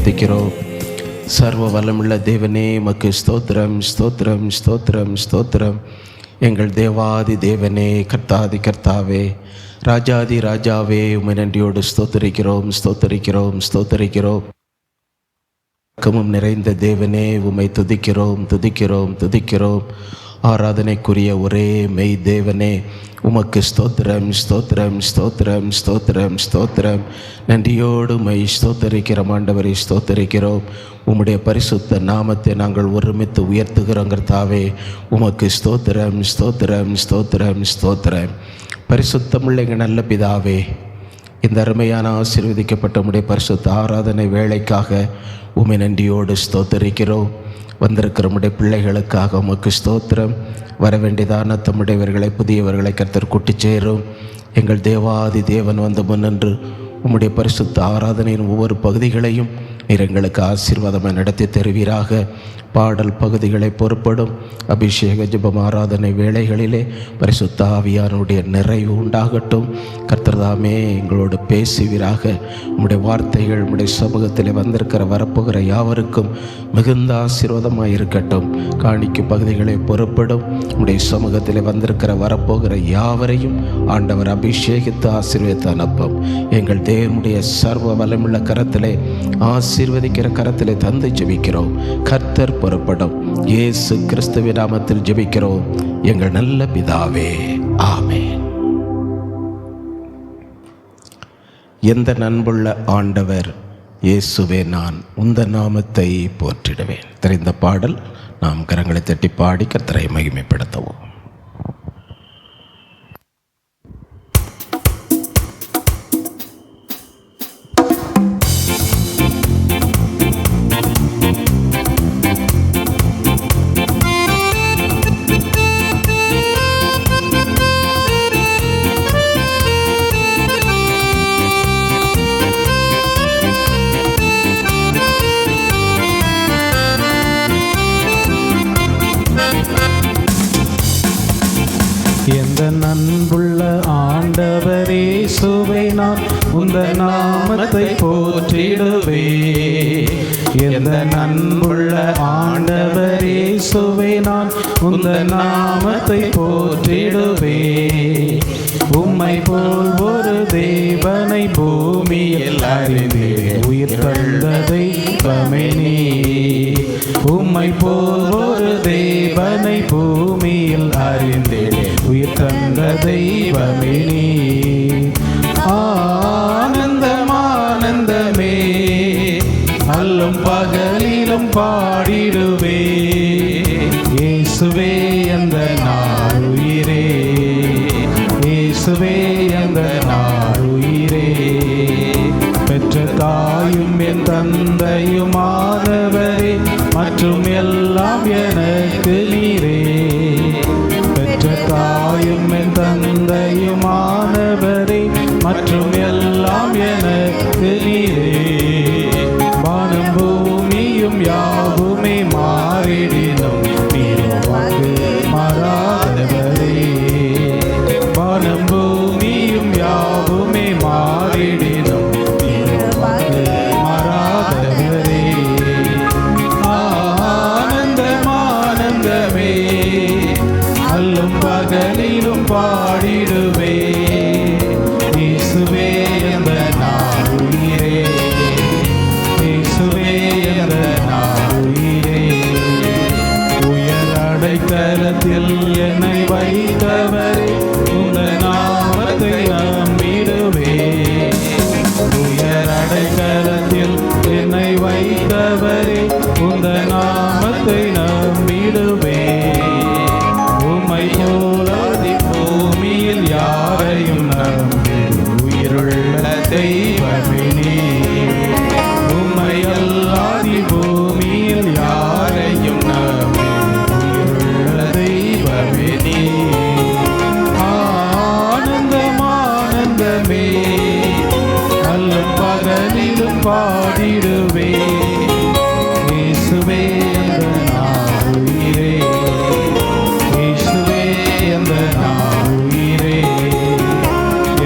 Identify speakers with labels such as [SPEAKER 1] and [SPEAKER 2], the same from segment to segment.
[SPEAKER 1] துதிக்கிறோம். சர்வ வல்லமுள்ள தேவனே உமக்கு ஸ்தோத்திரம், ஸ்தோத்திரம், ஸ்தோத்திரம், ஸ்தோத்திரம். எங்கள் தேவாதி தேவனே, கர்த்தாதி கர்த்தாவே, ராஜாதி ராஜாவே, உம்மை நன்றியோடு ஸ்தோத்தரிக்கிறோம், ஸ்தோத்தரிக்கிறோம், ஸ்தோத்தரிக்கிறோம். இரக்கமும் நிறைந்த தேவனே, உம்மை துதிக்கிறோம், துதிக்கிறோம், துதிக்கிறோம். ஆராதனைக்குரிய ஒரே மெய் தேவனே, உமக்கு ஸ்தோத்திரம், ஸ்தோத்திரம், ஸ்தோத்திரம், ஸ்தோத்திரம், ஸ்தோத்திரம். நன்றியோடு உம்மை ஸ்தோத்தரிக்கிறோம் ஆண்டவரை, ஸ்தோத்தரிக்கிறோம். உம்முடைய பரிசுத்த நாமத்தை நாங்கள் ஒருமித்து உயர்த்துகிறோம் கர்த்தாவே. உமக்கு ஸ்தோத்திரம், ஸ்தோத்திரம், ஸ்தோத்திரம், ஸ்தோத்திரம். பரிசுத்தமுள்ள எங்கள் நல்ல பிதாவே, இந்த அருமையான ஆசீர்வதிக்கப்பட்ட உம்முடைய பரிசுத்த ஆராதனை வேளைக்காக உம்மை நன்றியோடு ஸ்தோத்தரிக்கிறோம். வந்திருக்கிற உம்முடைய பிள்ளைகளுக்காக உமக்கு ஸ்தோத்திரம். வரவேண்டியதான தம்முடையவர்களை, புதியவர்களை கர்த்தர் கூட்டி சேரும். எங்கள் தேவாதி தேவன் வந்து முன்னின்று உம்முடைய பரிசுத்த ஆராதனையின் ஒவ்வொரு பகுதிகளையும் நீர் எங்களுக்கு ஆசீர்வாதமாக நடத்தி தருவீராக. பாடல் பகுதிகளை பொறுப்படும் அபிஷேக ஜெபம் ஆராதனை வேளைகளிலே பரிசுத்த ஆவியானுடைய நிறைவு உண்டாகட்டும். கர்த்தர்தாமே எங்களோடு பேசுவீராக. உம்முடைய வார்த்தைகள் உம்முடைய சமூகத்தில் வந்திருக்கிற வரப்போகிற யாவருக்கும் மிகுந்த ஆசீர்வாதமாக இருக்கட்டும். காணிக்கு பகுதிகளை பொறுப்படும் உம்முடைய சமூகத்தில் வந்திருக்கிற வரப்போகிற யாவரையும் ஆண்டவர் அபிஷேகித்து ஆசீர்வதித்து அனுப்பும். எங்கள் தேவனுடைய சர்வ வல்லமுள்ள கரத்திலே, ஆசீர்வதிக்கிற கரத்திலே தந்து ஜெபிக்கிறோம். கர்த்தர் பொறுப்படும். இயேசு கிறிஸ்துவின் நாமத்தில் ஜெபிக்கிறோம் எங்கள் நல்ல பிதாவே, ஆமென். எந்த அன்புள்ள ஆண்டவர் இயேசுவே, நான் உந்த நாமத்தை போற்றிடுவேன். தெரிந்த பாடல் நாம் கரங்களை தட்டி பாடி கர்த்தரை மகிமைப்படுத்தவும்.
[SPEAKER 2] எந்த அன்புள்ள ஆண்டவரே இயேசுவே, நான் உந்த நாமத்தை போற்றிடுவே. எந்த அன்புள்ள ஆண்டவரே இயேசுவே, நான் உந்த நாமத்தை போற்றிடுவே. உம்மை போல் ஒரு தேவனை பூமியில் அறிந்தே உயிர் தந்த தெய்வமே நீ. உம்மை போல் ஒரு தேவனை பூமியில் அறிந்தே உயிர் தந்த தெய்வமே நீ. ஆனந்தம் ஆனந்தமே, அல்லும் பகலிலும் பாடிடுவே. இயேசுவே அந்த நாளுயிரே, இயேசுவே அந்த நாளுயிரே. பெற்ற தாயும் என் தந்தையுமானவரே, மற்றும் எல்லாம் எனக்கு நீரே. பெற்ற தாயும் என் தந்தையுமானவரே, மற்றும் எல்லாம் எனக்கு நீரே. வானம் பூமியும் யாவுமே மாறிடினும் நீரோ வாக்கு மாறாதவரே. வானம் பூமியும் யாவுமே மாறிடினும் நீரோ வாக்கு மாறாதவரே. ஆனந்தம் ஆனந்தமே, அல்லும் பகலிலும் பாடிடுவே. இயேசுவே அந்த நாளுயிரே, இயேசுவே அந்த நாளுயிரே. உயர் அடைக்கலத்தில் என்னை வைத்தவரே, உந்த நாமத்தை நம்பிடுவே. உயர் அடைக்கலத்தில் என்னை வைத்தவரே, உந்த நாமத்தை நம்பிடுவே. உம்மை போலாதி பூமியில் யாரையும் நம்பி உயிருள்ள தெய்வமே நீ. உம்மை அல்லாதி பூமியில் யாரையும் நம்பி உயிருள்ள தெய்வமே நீ. ஆனந்தம் ஆனந்தமே, அல்லும் பகலிலும் பாடிடுவே. இயேசுவே அந்த நாளுயிரே, இயேசுவே அந்த நாளுயிரே.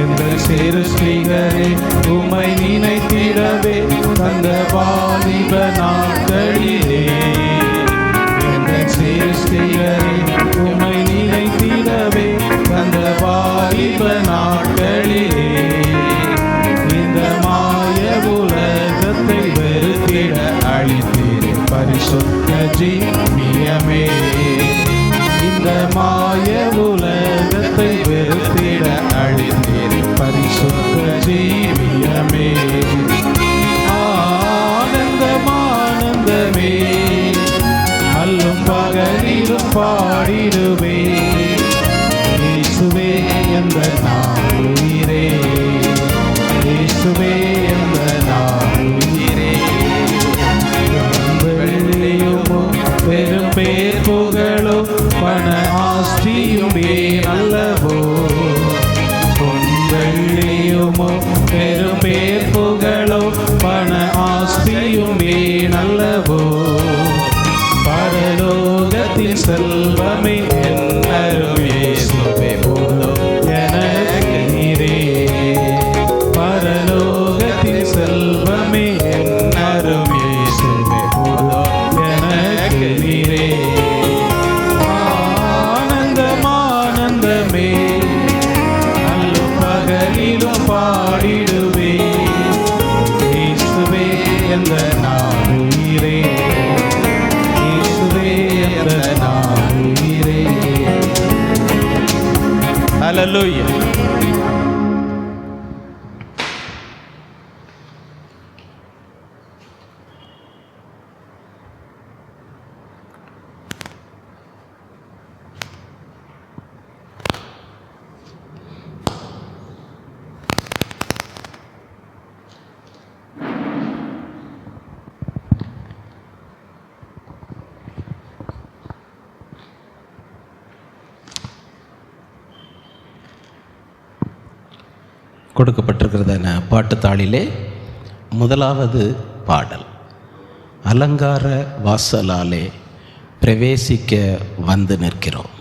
[SPEAKER 2] எந்த சிறு ஸ்ரீகரே உம்மை நினைத்திடவே அந்த வாலிப நாட்களிலே எந்த சிருஷ்டிகரே உம்மை நினைத்திடவே அந்த வாலிப நாட்களிலே இந்த மாய உலகத்தை வெறுத்திட அழித்தீரே பரிசுத்த ஜீவியமே. இந்த மாய உலகத்தை வெறுத்திட அழித்தீரே பரிசுத்த ஜீவியமே. ஆனந்தமானந்தமே அல்லும் பகலிலும் பாடிடுவே இயேசுவே என்ற நாளுயிரே, இயேசுவே என்ற நாளுயிரே. வெள்ளியுமோ பெரும் பேர் புகழோ பண ஆஸ்தியும் நல்லவோ, பொன் வெள்ளியுமோ பெரும் பேர் புகழோ பண ஆஸ்தியும் நல்லவோ, பரலோகத்தின் செல்வமே என்னரும் இயேசுவே போதும் எனக்கு நீரே. பரலோகத்தின் செல்வமே என்னரும் இயேசுவே போதும் எனக்கு நீரே. ஆனந்தமானந்தமே அல்லும் பகலிலும் பாடிடுவே இயேசுவே என்ற நாளுயிரே, இயேசுவே என்ற நாளுயிரே. ஹல்லேலூயா.
[SPEAKER 1] கொடுக்கப்பட்டிருக்கிறதான பாட்டுத்தாளிலே முதலாவது பாடல், அலங்கார வாசலாலே பிரவேசிக்க வந்து நிற்கிறோம்.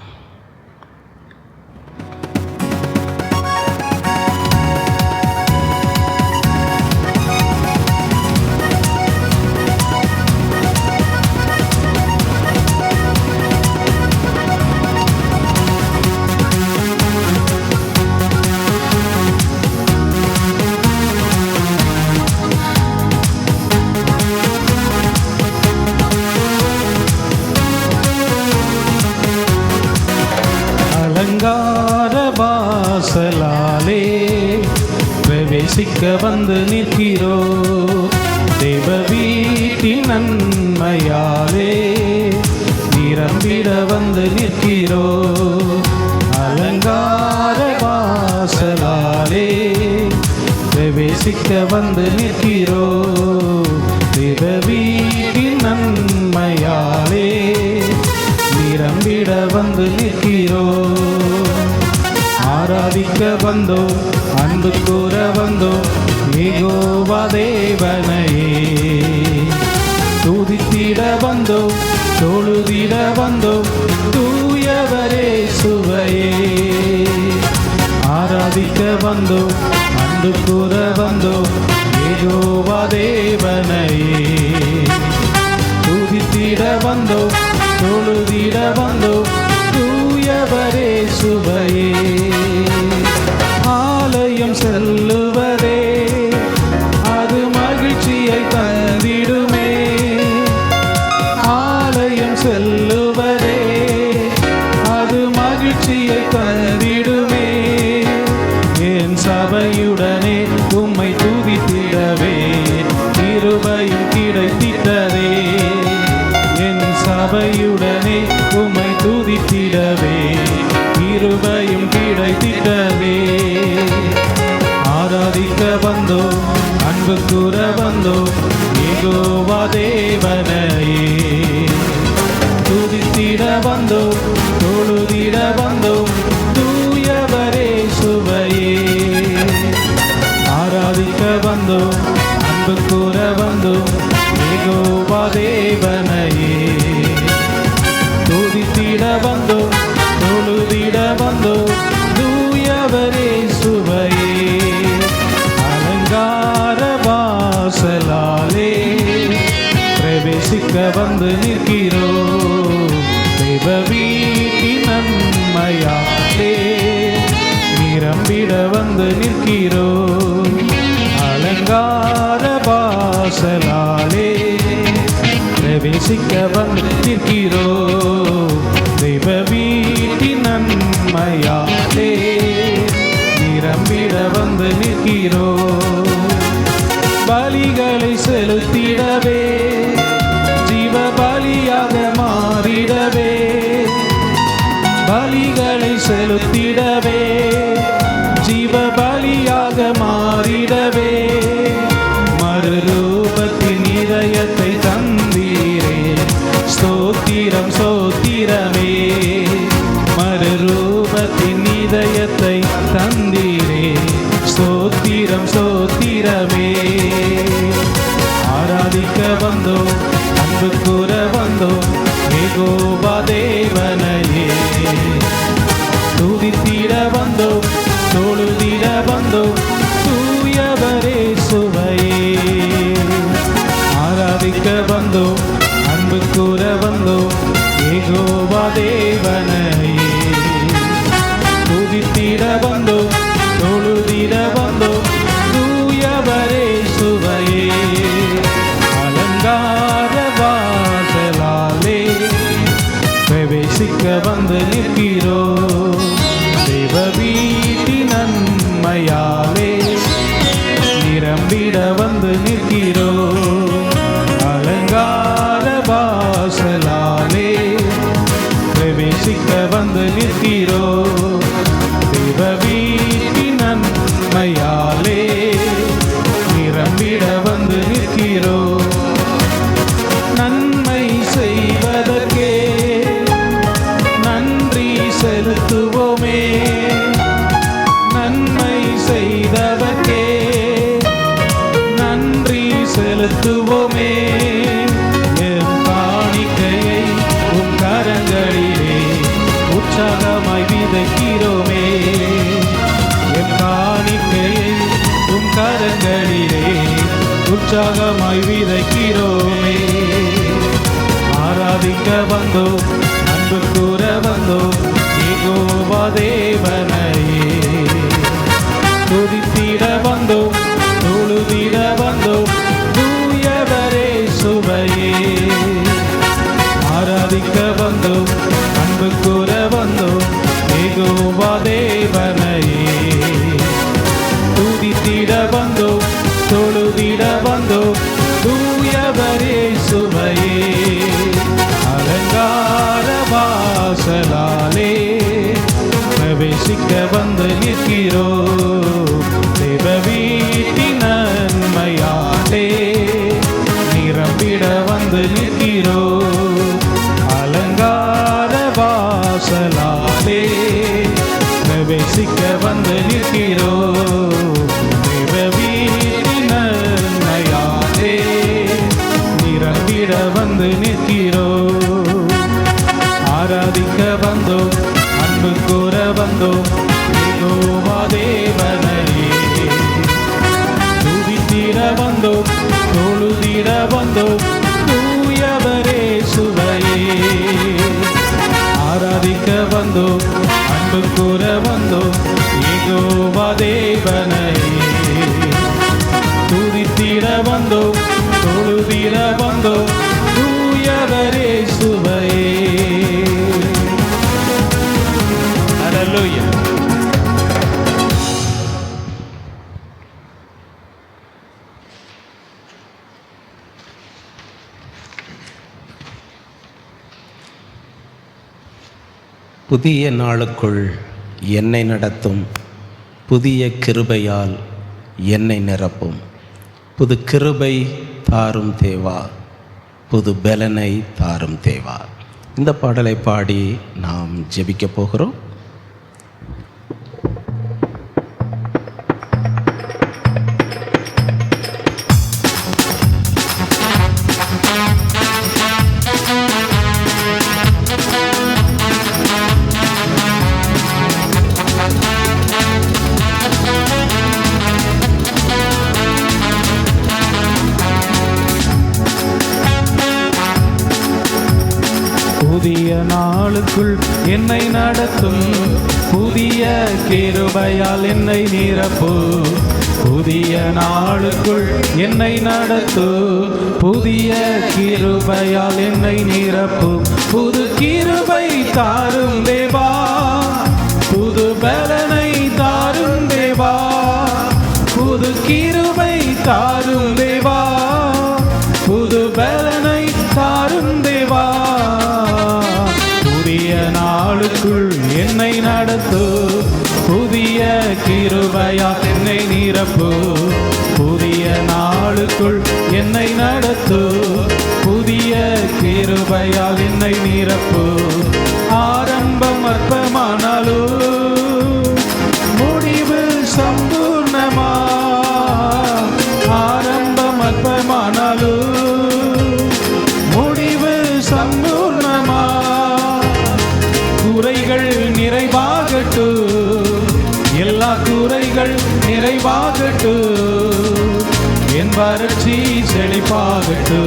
[SPEAKER 2] அலங்கார வாசலாலே பிரவேசிக்க வந்து நிற்கிறோ, தேவ வீட்டின் நன்மையாலே நிரம்பிட வந்து நிற்கிறோ. அலங்கார வாசலாலே பிரவேசிக்க வந்து நிற்கிறோ, தேவ வீட்டின் நன்மையாலே நிரம்பிட வந்து நிற்கிறோ. ஆராதிக்க வந்தோ, அன்பு கூற வந்தோ, யெகோவா தேவனையே. துதித்திட வந்தோ, தொழுதிட வந்தோ, தூயவரே சுவையே. ஆராதிக்க வந்தோ, அன்பு கூற வந்தோ, யெகோவா தேவனையே. துதித்திட வந்தோ, தொழுதிட வந்தோ, தூயவரே சுவையே. ஆலயம் செல்லுவதே அது மகிழ்ச்சியை தந்திடுமே, ஆலயம் செல்லுவதே அது மகிழ்ச்சியை தந்திடுமே. என் சபையுடனே உம்மை துதித்திடவே கிருபையும் கிடைத்திட்டதே, என் சபையுடனே உம்மை துதித்திடவே கிருபையும் கிடைத்திட்டதே. ஆராதிக்க வந்தோ, அன்பு கூற வந்தோ, யெகோவா தேவனையே. துதித்திட வந்தோ, தொழுதிட வந்தோ, தூயவரே சுவையே. ஆராதிக்க வந்தோ, அன்பு கூற வந்தோ, யெகோவா தேவனையே. துதித்திட வந்தோ, தொழுதிட வந்தோ, தூயவரே சுவையே. அலங்கார வாசலாலே பிரவேசிக்க வந்து நிற்கிறோம். தேவ வீட்டின் நன்மையாலே நிரம்பிட வந்து நிற்கிறோம். அலங்கார வாசலாலே பிரவேசிக்க வந்து நிற்கிறோம். தெய்வ வீட்டின் நன்மையாலே நிரம்பிட வந்து நிற்கிறோம். பலிகளை செலுத்திடவே ஜீவ பலியாக மாறிடவே, பலிகளை செலுத்திடவே ஜீவ பலியாக மாறிடவே, மறுரூபத்தின் இதயத்தை தந்தீரே ஸ்தோத்திரம் ஸ்தோத்திரமே. மறுரூபத்தின் இதயத்தை தந்தீரே ஸ்தோத்திரம் ஸ்தோத்திரமே. ஆராதிக்க வந்தோம், அன்பு கூற வந்தோம், யெகோவா தேவனையே. துதித்திட வந்தோம், தொழுதிட வந்தோம், தூயவரே சுவையே. ஆராதிக்க வந்தோம், அன்பு கூற வந்தோம், யெகோவா தேவனையே. துதித்திட வந்தோம், தொழுதிட வந்தோம், தூயவரே சுவையே. அலங்கார வாசலாலே பிரவேசிக்க வந்து நிற்கிறோம். தேவ வீட்டின் நன்மையாலே நிரம்பிட வந்து நிற்கிறோம். அலங்கார வாசலாலே பிரவேசிக்க வந்து நிற்கிறோம். தேவ வீட்டின் நன்மையாலே நிரம்பிட வந்து நிற்கிறோம். நன்மை செய்வதற்கே நன்றி செலுத்துவோமே, நன்மை செய்தவர்க்கே நன்றி செலுத்துவோமே. எம் காணிக்கையை உம் கரங்களிலே உற்சாகமாய் விதைக்கிறோமே. எம் காணிக்கையை உம் கரங்களிலே உற்சாகமாய் விதைக்கிறோமே. ஆராதிக்க வந்தோம், அன்பு கூற வந்தோம், யெகோவா தேவனையே. துதித்திட வந்தோம், தொழுதிட வந்தோம், தூயவரே சுவையே. ஆராதிக்க வந்தோம், அன்பு கூற வந்தோம், யெகோவா தேவனையே. துதித்திட வந்தோம், தொழுதிட வந்தோம், தூயவரே சுவையே. அலங்கார வாசலாலே பிரவேசிக்க வந்து நிற்கிறோம். தேவ வீட்டின் நன்மையாலே நிரம்பிட வந்து நிற்கிறோம். அலங்கார வாசலாலே பிரவேசிக்க வந்து நிற்கிறோம். தேவ வீட்டின் நன்மையாலே நிரம்பிட வந்து நிற்கிறோம். ஆராதிக்க வந்தோம், அன்பு கூற வந்தோம், யெகோவா தேவனையே. துதித்திட வந்தோம், தொழுதிட வந்தோம், தூயவரே சுவையே. ஆராதிக்க வந்தோம், அன்பு கூற வந்தோம், யெகோவா தேவனையே. துதித்திட வந்தோம், தொழுதிட வந்தோம், தூயவரே சுவையே. ஹல்லேலூயா.
[SPEAKER 1] புதிய நாளுக்குள் என்னை நடத்தும், புதிய கிருபையால் என்னை நிரப்பும். புது கிருபை தாரும் தேவா, புது பலனை தாரும் தேவா. இந்த பாடலை பாடி நாம் ஜெபிக்க போகிறோம்.
[SPEAKER 2] புதிய நாளுக்குள் என்னை நடத்தும், புதிய கிருபையால் என்னை நிரப்பு. புதிய நாளுக்குள் என்னை நடத்து, புதிய கிருபையால் என்னை நிரப்பு. புது கிருபை தாரும் தேவா, புது பலனை தாரும் தேவா, புது கிருபை தாரும் தேவா, புது பலனை தாரும் தேவா. புதிய நாளுக்குள் என்னை நடத்து, புதிய கிருபையால் என்னை நிரப்பு. புதிய நாளுக்குள் என்னை நடத்து, புதிய கிருபையால் என்னை நிரப்பு. ஆரம்பம் அற்பமானாலோ முடிவு சம்பூர்ணமா, ஆரம்பம் அற்பமானாலோ முடிவு சம்பூர்ணமா. குறைகள் நிறைவாகட்டு, எல்லா குறைகள் நிறைவாகட்டு, என் வறட்சி செழிப்பாகட்டு,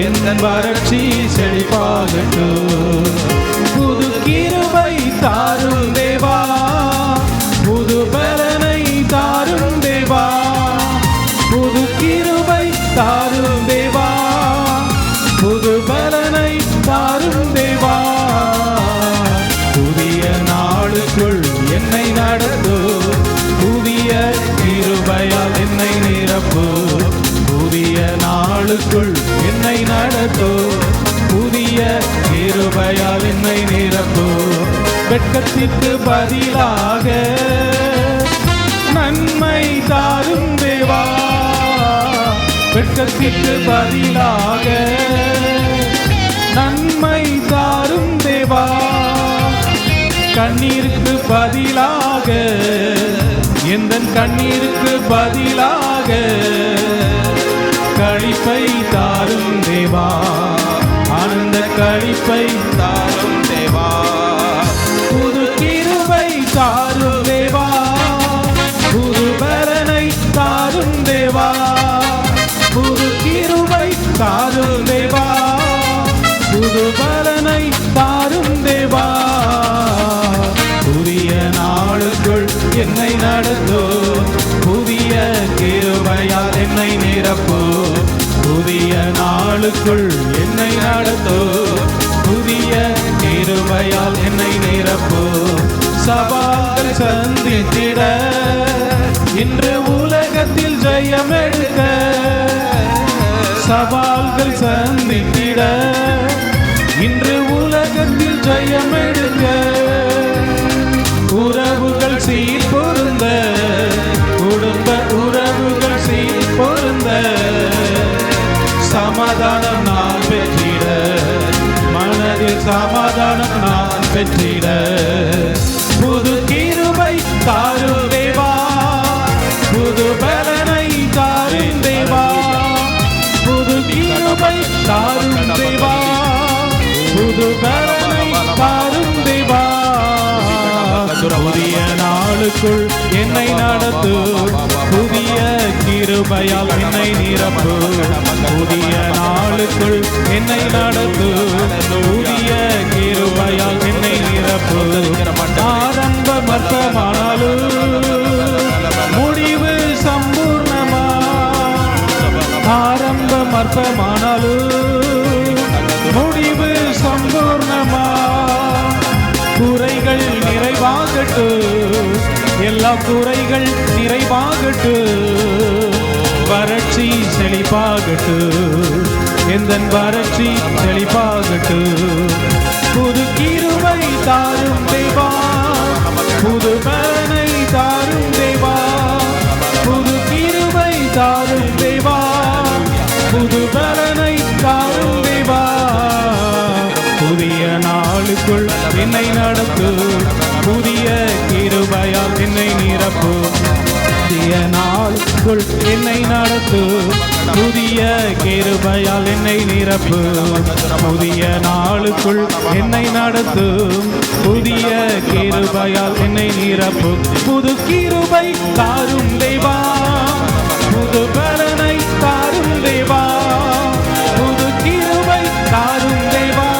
[SPEAKER 2] என் வறட்சி செழிப்பாகட்டு. புது கிருபை தாரும் தேவா, புது பலனை தாரும் தேவா, புது கிருபை தாரும் தேவா, புது பலனை தாரும் தேவா. புதிய நாளுக்குள் என்னை நடத்து, புதிய கிருபையால் என்னை நிரப்பு. புதிய நாளுக்குள் என்னை நடத்து, புதிய கிருபையால் என்னை நிரப்பு. வெட்கத்திற்கு பதிலாக நன்மை தாரும் தேவா, வெட்கத்திற்கு பதிலாக நன்மை தாரும் தேவா. கண்ணீருக்கு பதிலாக, எந்த கண்ணீருக்கு பதிலாக களிப்பை தாரும் தேவா, ஆனந்த களிப்பை தாரும் தேவா. புது கிருபை தாரும் தேவா, புது பலனை தாரும் தேவா, புது கிருபை தாரும் தேவா, புது பலனை தாரும் தேவா. புதிய நாளுக்குள் என்னை நடத்து, புதிய கிருபையால் என்னை நிரப்பு. புதிய நாளுக்குள் என்னை நடத்து, புதிய கிருபையால் என்னை நிரப்பு. சவால்கள் சந்தித்திட இன்று உலகத்தில் ஜெயம் எடுக்க, சவால்கள் சந்தித்திட இன்று உலகத்தில் ஜெயம் எடுக்க. உறவுகள் சீர் பொருந்த, குடும்ப உறவுகள் சீர் பொருந்த, சமாதானம் நான் பெற்றிட, மனதில் சமாதானம் நான் பெற்றிட. புது கிருபை தாரும் தேவா, புது பலனை தாரும் தேவா, புது கிருபை தாரும் தேவா, புது பலனை தாரும் தேவா. புதிய நாளுக்குள் என்னை நடத்து, புதிய கிருபையால் என்னை நிரப்பு. புதிய நாளுக்குள் என்னை நடத்து, புதிய கிருபையால் என்னை நிரப்பு. ஆரம்பம் அற்பமானாலும் முடிவு சம்பூர்ணமா, ஆரம்பம் அற்பமானாலும் முடிவு சம்பூர்ணமா. குறைகள் நிறைவாகட்டு, எல்லா குறைகள் நிறைவாகட்டு, வறட்சி செழிப்பாகட்டு, எந்த வறட்சி செழிப்பாகட்டு. புது கிருபை தாரும் தேவா, புது பலனை தாரும் தேவா, புது கிருபை தாரும் தேவா, புது பலனை தாரும் தேவா. புதிய நாளுக்குள் என்னை நடத்து, புதிய கிருபையால் என்னை நிரப்பு. புதிய நாளுக்குள் என்னை நடத்து, புதிய கிருபையால் என்னை நிரப்பு. புதிய நாளுக்குள் என்னை நடத்து, புதிய கிருபையால் என்னை நிரப்பு. புது கிருபை தாரும் தேவா, புது பலனை தாரும் தேவா, புது கிருபை தாரும் தேவா,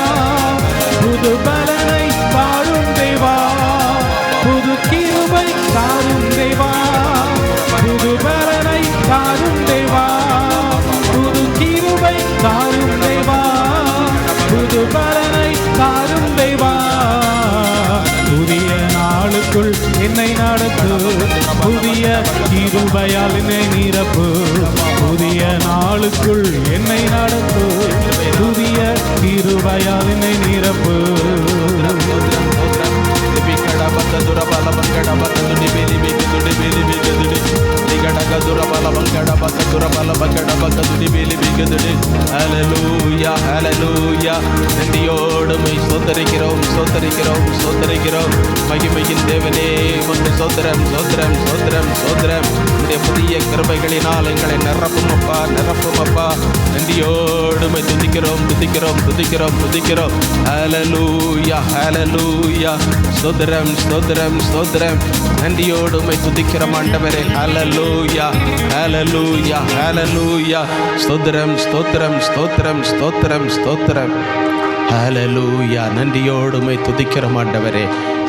[SPEAKER 2] கிருபையால் என்னை நிரப்பு, புதிய நாளுக்குள் என்னை நடத்து, புதிய கிருபையால் என்னை நிரப்பு.
[SPEAKER 1] நன்றியோடுமை சோதரிக்கிறோம் சோதரிக்கிறோம் சோதரிக்கிறோம். மகிமையின் தேவனே உமக்கு சோதரம் சோதரம் சோதரம் சோதரம். உடைய புதிய கிருபைகளினால் எங்களை நிரப்பும் அப்பா, நிரப்பும் அப்பா. நன்றியோடுமை துதிக்கிறோம் துதிக்கிறோம் துதிக்கிறோம் துதிக்கிறோம். ஹல்லேலூயா ஹல்லேலூயா. ஸ்தோத்திரம் ஸ்தோத்திரம் ஸ்தோத்திரம். நன்றியோடுமை துதிக்கிறோம் ஆண்டவரே. ஹல்லேலூயா ஹல்லேலூயா ஹல்லேலூயா. ஸ்தோத்திரம் ஸ்தோத்திரம் ஸ்தோத்திரம் ஸ்தோத்திரம் ஸ்தோத்திரம். ஹல்லேலூயா. நன்றியோடுமை துதிக்கிறோம் ஆண்டவரே.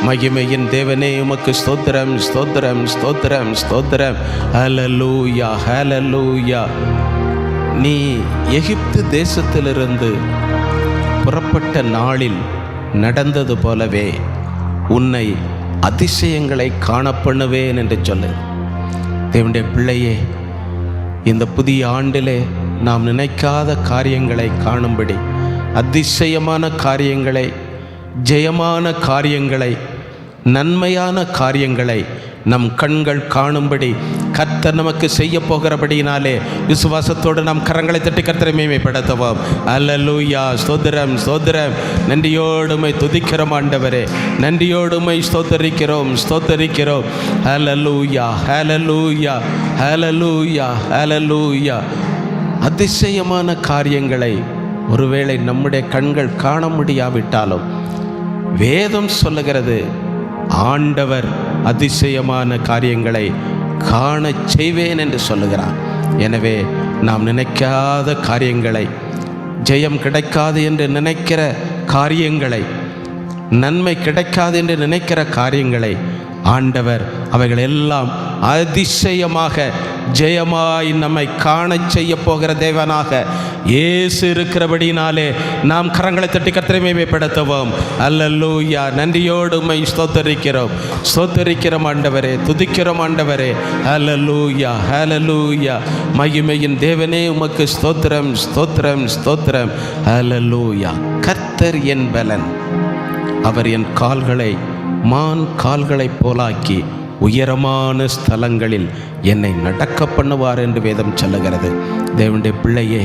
[SPEAKER 1] மகிமையின் தேவனே உமக்கு ஸ்தோத்திரம் ஸ்தோத்திரம் ஸ்தோத்திரம் ஸ்தோத்திரம். ஹல்லேலூயா ஹல்லேலூயா. நீ எகிப்து தேசத்திலிருந்து புறப்பட்ட நாளில் நடந்தது போலவே உன்னை அதிசயங்களை காணப்பண்ணுவேன் என்று சொல்லு. தேவனுடைய பிள்ளையே, இந்த புதிய ஆண்டிலே நாம் நினைக்காத காரியங்களை காணும்படி, அதிசயமான காரியங்களை, ஜெயமான காரியங்களை, நன்மையான காரியங்களை நம் கண்கள் காணும்படி கர்த்தர் நமக்கு செய்ய போகிறபடியினாலே விசுவாசத்தோடு நாம் கரங்களை தட்டி கர்த்தரை மேன்மைப்படுத்துவோம். அல்லேலூயா. ஸ்தோத்திரம் ஸ்தோத்திரம். நன்றியோடுமை துதிக்கிறோம் ஆண்டவரே. நன்றியோடுமை ஸ்தோத்தரிக்கிறோம் ஸ்தோத்தரிக்கிறோம். அல்லேலூயா ஹல்லேலூயா ஹல்லேலூயா ஹல்லேலூயா. அதிசயமான காரியங்களை ஒருவேளை நம்முடைய கண்கள் காண முடியாவிட்டாலும் வேதம் சொல்லுகிறது, ஆண்டவர் அதிசயமான காரியங்களை காண செய்வேன் என்று சொல்லுகிறார். எனவே நாம் நினைக்காத காரியங்களை, ஜெயம் கிடைக்காது என்று நினைக்கிற காரியங்களை, நன்மை கிடைக்காது என்று நினைக்கிற காரியங்களை ஆண்டவர் அவைகள் எல்லாம் அதிசயமாக ஜெயமாய் நம்மை காண செய்ய போகிற தேவனாக இயேசு இருக்கிறபடினாலே நாம் கரங்களை தட்டி கர்த்தரை மேன்மைப்படுத்துவோம். அல்லேலூயா. நன்றியோடு உம்மை ஸ்தோத்தரிக்கிறோம் ஸ்தோத்தரிக்கிறோம் ஆண்டவரே, துதிக்கிறோம் ஆண்டவரே. அல்லேலூயா ஹல்லேலூயா. மகிமையின் தேவனே உமக்கு ஸ்தோத்திரம் ஸ்தோத்திரம் ஸ்தோத்திரம். அல்லேலூயா. கர்த்தர் என் பலன், அவர் என் கால்களை மான் கால்களைப் போலாக்கி உயரமான ஸ்தலங்களில் என்னை நடக்க பண்ணுவார் என்று வேதம் சொல்லுகிறது. தேவனுடைய பிள்ளையே,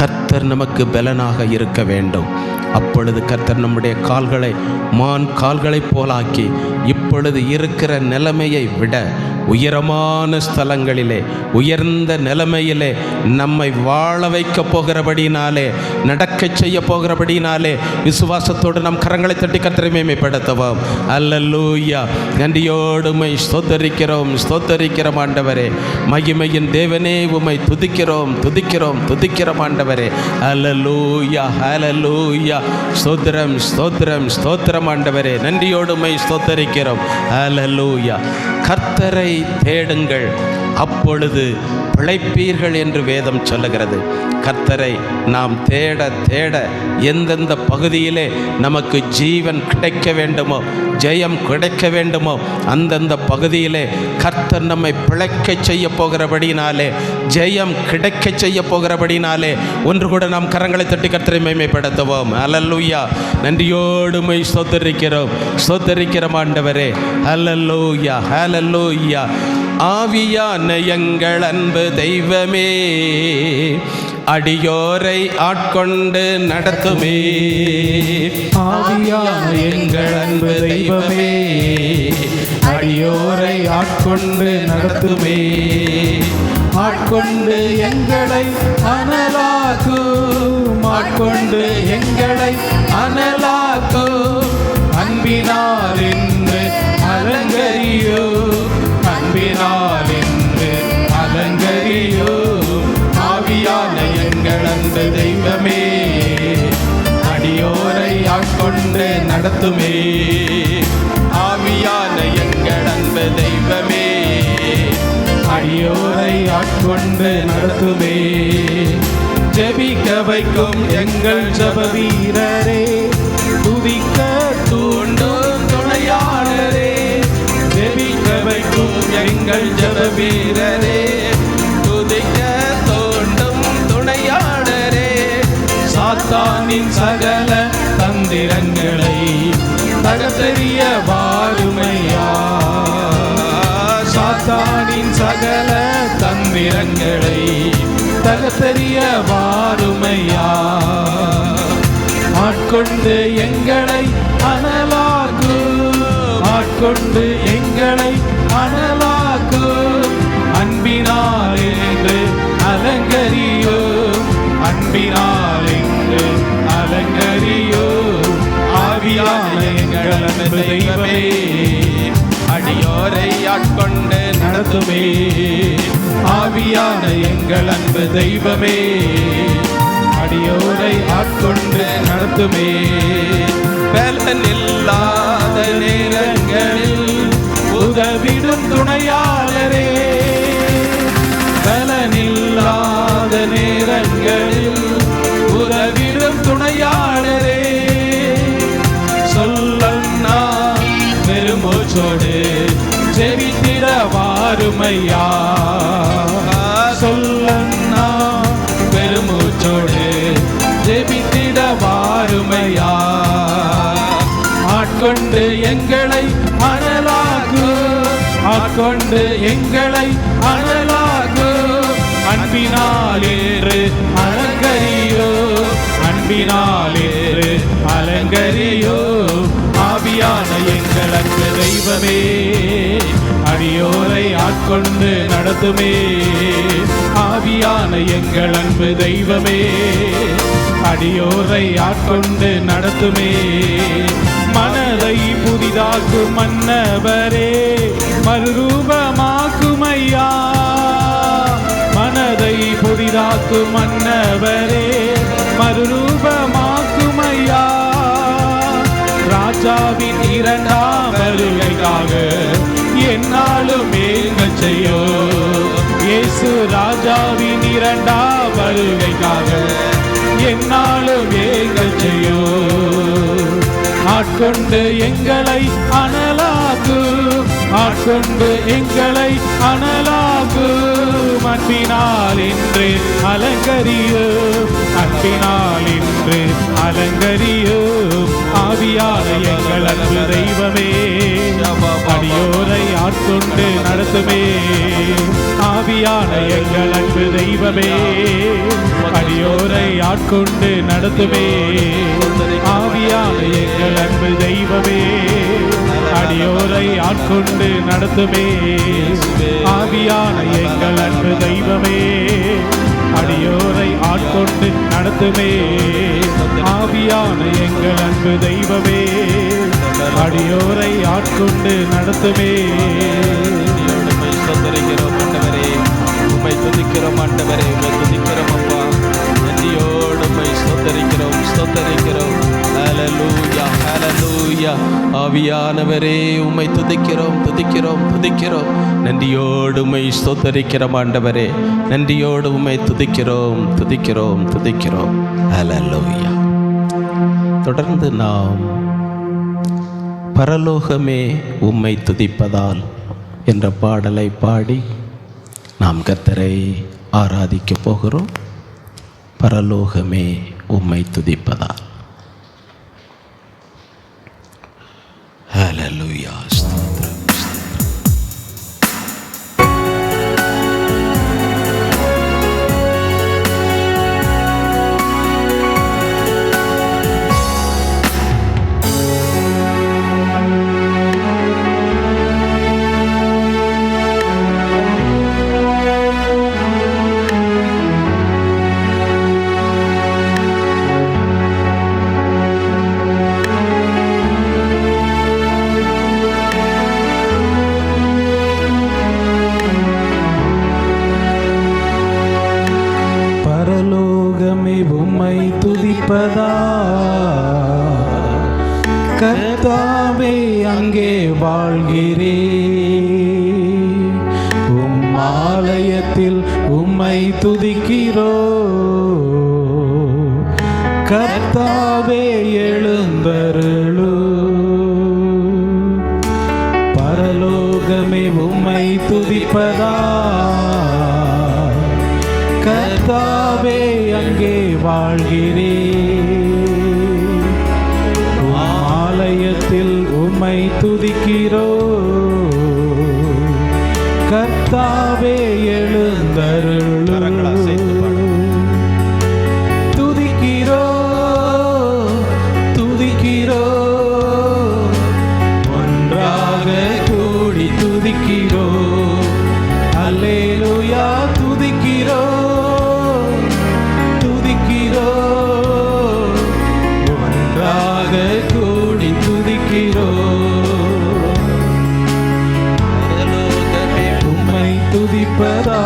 [SPEAKER 1] கர்த்தர் நமக்கு பலனாக இருக்க வேண்டும். அப்பொழுது கர்த்தர் நம்முடைய கால்களை மான் கால்களைப் போலாக்கி இப்பொழுது இருக்கிற நிலைமையை விட உயரமான ஸ்தலங்களிலே, உயர்ந்த நிலைமையிலே நம்மை வாழ வைக்க போகிறபடினாலே, நடக்க செய்ய போகிறபடினாலே விசுவாசத்தோடு நம் கரங்களை தட்டி கர்த்தரை மேன்மைப்படுத்துவோம். அல்லேலூயா. நன்றியோடு உம்மை ஸ்தோத்தரிக்கிறோம் ஸ்தோத்தரிக்கிறோம் ஆண்டவரே. மகிமையின் தேவனே உம்மை துதிக்கிறோம் துதிக்கிறோம் துதிக்கிறோம் ஆண்டவரே. அல்லேலூயா ஹல்லேலூயா. ஸ்தோத்திரம் ஸ்தோத்திரம் ஸ்தோத்திரம் ஆண்டவரே. நன்றியோடு உம்மை ஸ்தோத்தரிக்கிறோம். அல்லேலூயா. கர்த்தரை தேடுங்கள், அப்பொழுது பிழைப்பீர்கள் என்று வேதம் சொல்லுகிறது. கர்த்தரை நாம் தேட தேட எந்தெந்த பகுதியிலே நமக்கு ஜீவன் கிடைக்க வேண்டுமோ, ஜெயம் கிடைக்க வேண்டுமோ, அந்தந்த பகுதியிலே கர்த்தர் நம்மை பிழைக்க செய்ய போகிறபடினாலே, ஜெயம் கிடைக்க செய்ய போகிறபடினாலே ஒன்று கூட நாம் கரங்களை தட்டி கர்த்தரை மேன்மைப்படுத்துவோம். அல்லேலூயா. நன்றியோடு உம்மை ஸ்தோத்தரிக்கிறோம் ஸ்தோத்தரிக்கிறோம் ஆண்டவரே. அல்லேலூயா ஹல்லேலூயா. ஆவியான எங்கள் அன்பு தெய்வமே, அடியோரை ஆட்கொண்டு நடத்துமே.
[SPEAKER 2] ஆவியான எங்கள் அன்பு தெய்வமே, அடியோரை ஆட்கொண்டு நடத்துமே. ஆட்கொண்டு எங்களை அனலாக்கும், ஆட்கொண்டு எங்களை அனலாக்கும். அன்பினால் என்று அலங்கரியோ, அன்பினால் என்று அலங்கரியோ. ஆவியான எங்கள் அன்பு தெய்வமே, அடியோரை ஆட்கொண்டு நடத்துமே. ஆவியான எங்கள் அன்பு தெய்வமே, அடியோரை ஆட்கொண்டு நடத்துமே. ஜெபிக்க வைக்கும் எங்கள் ஜெப வீரரே, துதிக்க தூண்டும் துணையாளரே. ஜெபிக்க வைக்கும் எங்கள் ஜெப வீரரே, துதிக்க தோண்டும் துணையாளரே, சாத்தானின் சகல தந்திரங்களை தகர்த்தெறிய வாருமையா, சாத்தானின் சகல தந்திரங்களை தகர்த்தெறிய வாருமையா, ஆட்கொண்டு எங்களை அனலாக்கு, ஆட்கொண்டு எங்களை அனலாக்கு, அன்பினால் என்று அலங்கரியோ, அன்பினால் என்று அலங்கரியோ, ஆவியான எங்கள் அன்பு தெய்வமே, அடியோரை ஆட்கொண்டு நடத்துமே, ஆவியான எங்கள் அன்பு தெய்வமே, அடியோரை ஆட்கொண்டு நடத்துமே, பலனில்லாத நேரங்களில் உதவிடும் துணையாளரே, பலனில்லாத நேரங்களில் உதவிடும் துணையாளரே, சொல்லன்னா பெருமூச்சோடு ஜெபித்திட வாருமையா, சொல்லன்னா பெருமூச்சோடு ஜெபித்திட வாருமையா, ஆட்கொண்டு எங்களை அனலாக்கு, ஆட்கொண்டு எங்களை அனலாக்கு, அன்பினால் ஏறு அலங்கரியோ, அன்பினால் ஏறு அலங்கரியோ, ஆவியான எங்கள் அன்பு தெய்வமே, அடியோரை ஆட்கொண்டு நடத்துமே, ஆவியான எங்கள் அன்பு தெய்வமே, அடியோரை ஆட்கொண்டு நடத்துமே, மனதை புதிதாக்கும் மன்னவரே, மறுரூபமாக்குமையா, மனதை புதிதாக்கும் மன்னவரே, மறுரூபமாக்குமையா, ராஜாவின் இரண்டாம் வருகைக்காக என்னாலும் ஏங்கள் செய்யோ, இயேசு ராஜாவின் இரண்டாம் வருகைக்காக என்னாலும் ஏங்கள் செய்யோ, ஆட்கொண்டு எங்களை அனலாக்கு, ஆட்கொண்டு எங்களை அனலாக்கு, அன்பினால் இன்று அலங்கரியோ, அன்பினால் இன்று அலங்கரியோ, ஆவியான எங்கள் அன்பு தெய்வமே, அடியோரை ஆட்கொண்டு நடத்துமே, ஆவியான எங்கள் அன்பு தெய்வமே, அடியோரை ஆட்கொண்டு நடத்துமே, ஆவியான எங்கள் அன்பு தெய்வமே, அடியோரை ஆட்கொண்டு நடத்துமே, ஆவியான எங்கள் அன்பு தெய்வமே, அடியோரை ஆட்கொண்டு நடத்துமே, ஆவியான எங்கள் அன்பு தெய்வமே, அடியோரை ஆட்கொண்டு நடத்துமே.
[SPEAKER 1] ஸ்தோத்திரிக்கிறோம் ஆண்டவரே, உம்மை துதிக்கிறோம் ஆண்டவரே, உம்மை துதிக்கிறோம் அப்பா, நன்றியோடு உம்மை ஸ்தோத்திரிக்கிறோம், ஸ்தோத்திரிக்கிறோம். ஹல்லேலூயா, ஹல்லேலூயா. ஆவியானவரே உம்மை துதிக்கிறோம், துதிக்கிறோம், துதிக்கிறோம். நன்றியோடு உம்மை ஸ்தோத்திரிக்கிறோம் ஆண்டவரே, நன்றியோடு உம்மை துதிக்கிறோம், துதிக்கிறோம், துதிக்கிறோம். ஹல்லேலூயா. தொடர்ந்து நாம் பரலோகமே உம்மை துதிப்பதால் என்ற பாடலை பாடி நாம் கர்த்தரை ஆராதிக்க போகிறோம். பரலோகமே உம்மை துதிப்பதால். ஹல்லேலூயா. ஸ்தோத்திரம்.
[SPEAKER 2] கர்த்தாவே அங்கே வாழ்கிறே, உம் ஆலயத்தில் உம்மை துதிக்கிறோ. கர்த்தாவே எழுந்தருளு, பரலோகமே உம்மை துதிப்பதா கர்த்தாவே அங்கே வாழ்கிறேன். ஆலயத்தில் உம்மை துதிக்கிறோ கர்த்தாவே எழுந்தருளும். துதிக்கிறோ துதிக்கிறோ ஒன்றாக கூடி துதிக்கிறோ. அல்லேலூயா துதிக்கிறோ துதிக்கிறோ ஒன்றாக கூடி துதிக்கிறோ. உம்மை துதிப்பதா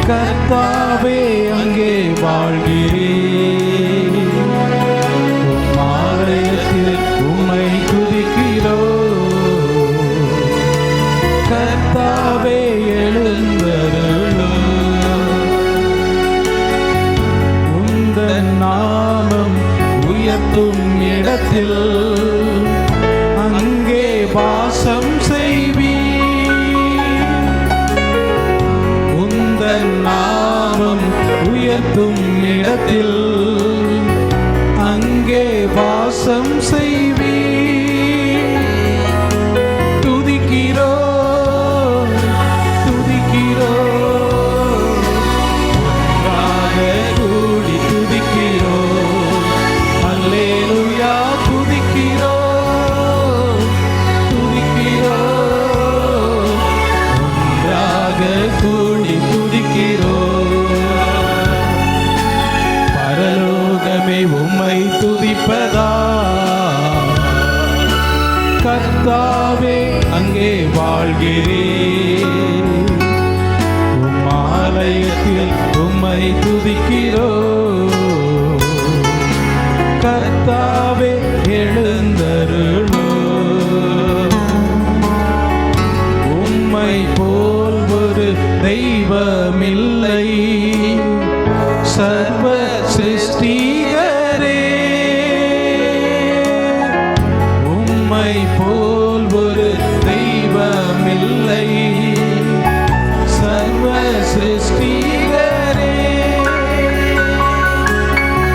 [SPEAKER 2] கர்த்தாவே அங்கே வாழ்கிறேன். ஆலயத்தில் உம்மை துதிக்கிறோ கர்த்தாவே எழுந்தருளும். உந்தன் நாமம் உயர்த்தும் இடத்தில் அங்கே வாசம் நாமம் உயர்த்தும் இடத்தில் அங்கே வாசம் செய்வி. துதிக்கிறோ துதிக்கிறோ ஒன்றாக கூடி துதிக்கிறோ. அல்லேலூயா துதிக்கிறோ துதிக்கிறோ ஒன்றாக கூடி துதிக்கிறோ. பரலோகமே உம்மை துதிப்பதா கர்த்தாவே அங்கே வாழ்கிறேன். உம் ஆலயத்தில் உம்மை துதிக்கிறோ கர்த்தாவே எழுந்தருளோ. உம்மை போல் ஒரு தெய்வமில்லை சர்வ சிருஷ்டிகரே. உம்மை போல் ஒரு தெய்வமில்லை சர்வ சிருஷ்டிகரே.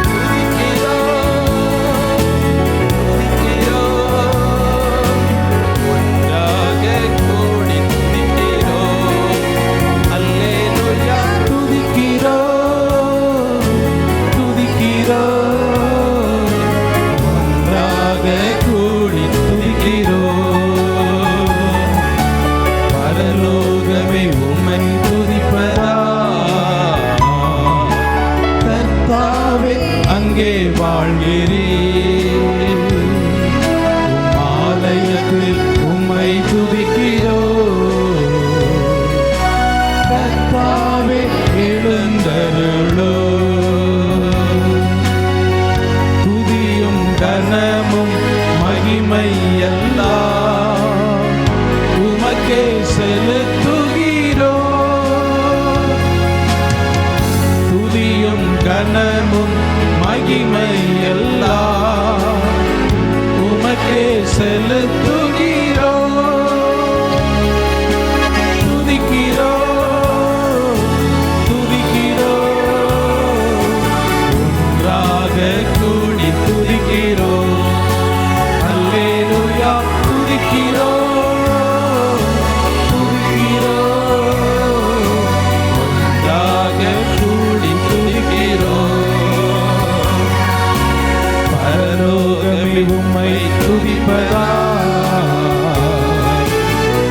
[SPEAKER 2] துதிக்கிறோ துதிக்கிறோ ஒன்றாக கூடி துதிக்கிறோ. அல்லேலூயா துதிக்கிறோ துதிக்கிறோ ஒன்றாக கூடி துதிக்கிறோ. பரலோகமே உம்மை துதிப்பதா கர்த்தாவே அங்கே வாழ்கிறேன். உம் ஆலயத்தில் உம்மை துதிக்கிறோ கர்த்தாவே எழுந்தருளோ. துதியும் கனமும் மகிமை எல்லாம் உமக்கே செலுத்துகிறோ. துதியும் கனமும் மகிமை எல்லாம் உமக்கே செலுத்துகிறோ. துதிக்கிறோ துதிக்கிறோ ஒன்றாக கூடி துதிக்கிறோ. அல்லேலூயா துதிக்கிறோ துதிக்கிறோ ஒன்றாக கூடி துதிக்கிறோ. பரலோகமே உம்மை துதிப்பதா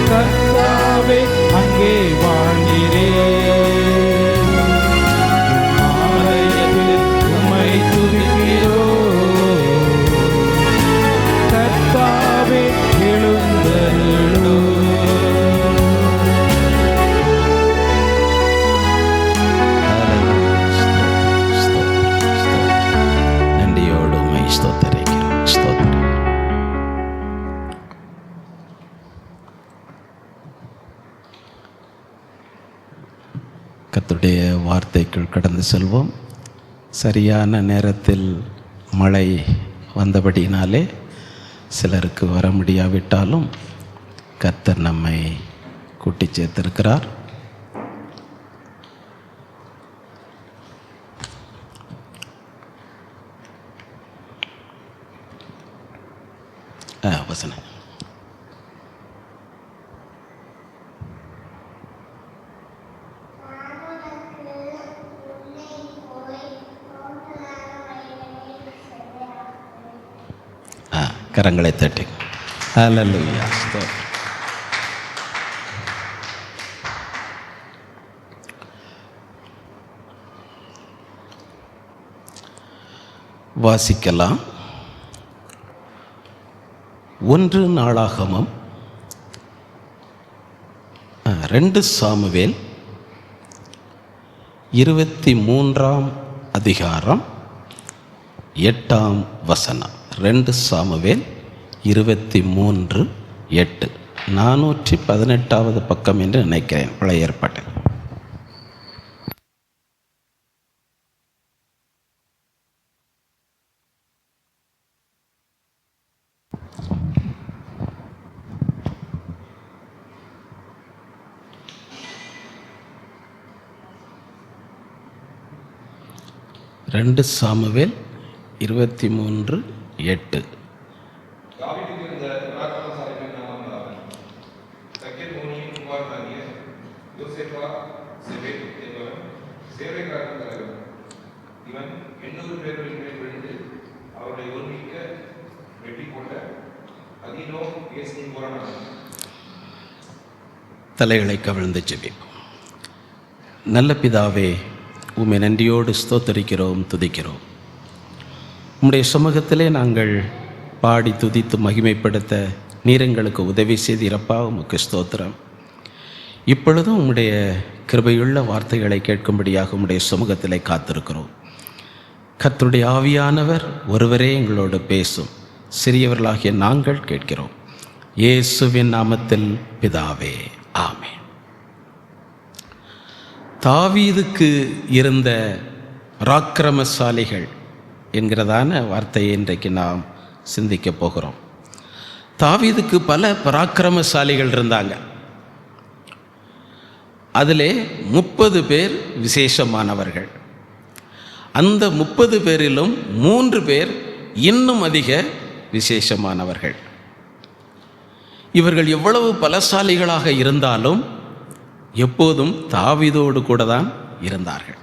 [SPEAKER 2] கர்த்தாவே அங்கே வாழ்கிறேன். ஆலயத்தில் உம்மை துதிக்கிறோ கர்த்தாவே எழுந்தருளோ.
[SPEAKER 1] நன்றியோடு உம்மை ஸ்தோத்திரிக்கிறோம் ஸ்தோத்திரம். கர்த்தருடைய வார்த்தைக்குள் கடந்து செல்வோம். சரியான நேரத்தில் மழை வந்தபடினாலே சிலருக்கு வர முடியாவிட்டாலும் கர்த்தர் நம்மை கூட்டி சேர்த்திருக்கிறார். வசனம் கரங்களை தட்டி ஹல்லேலூயா. வாசிக்கலாம். 1 நாளாகமம் 2 சாமுவேல் 23ஆம் அதிகாரம் 8ஆம் வசனம். 2 சாமுவேல் 23:8. 418வது பக்கம் என்று நினைக்கிறேன் பழைய ஏற்பாட்டில். ரெண்டு சாமுவேல் 23:8. தலைகளை கவிழ்ந்து ஜெபிப்போம். நல்ல பிதாவே, உம்மை நன்றியோடு ஸ்தோத்தரிக்கிறோம், துதிக்கிறோம். உம்முடைய சமூகத்திலே நாங்கள் பாடி துதித்து மகிமைப்படுத்த நீர் எங்களுக்கு உதவி செய்தீரப்பா, உமக்கு ஸ்தோத்திரம். இப்பொழுதும் உம்முடைய கிருபையுள்ள வார்த்தைகளை கேட்கும்படியாக உம்முடைய சமூகத்திலே காத்திருக்கிறோம். கர்த்தருடைய ஆவியானவர் ஒருவரே எங்களோடு பேசும். சிறியவர்களாகிய நாங்கள் கேட்கிறோம். இயேசுவின் நாமத்தில் பிதாவே, ஆமென். தாவீதுக்கு இருந்த பராக்கிரமசாலிகள் என்கிறதான வார்த்தையை இன்றைக்கு நாம் சிந்திக்க போகிறோம். தாவீதுக்கு பல பராக்கிரமசாலிகள் இருந்தாங்க. அதிலே 30 பேர் விசேஷமானவர்கள். அந்த 30 பேரிலும் 3 பேர் இன்னும் அதிக விசேஷமானவர்கள். இவர்கள் எவ்வளவு பலசாலிகளாக இருந்தாலும் எப்போதும் தாவீதோடு கூட தான் இருந்தார்கள்.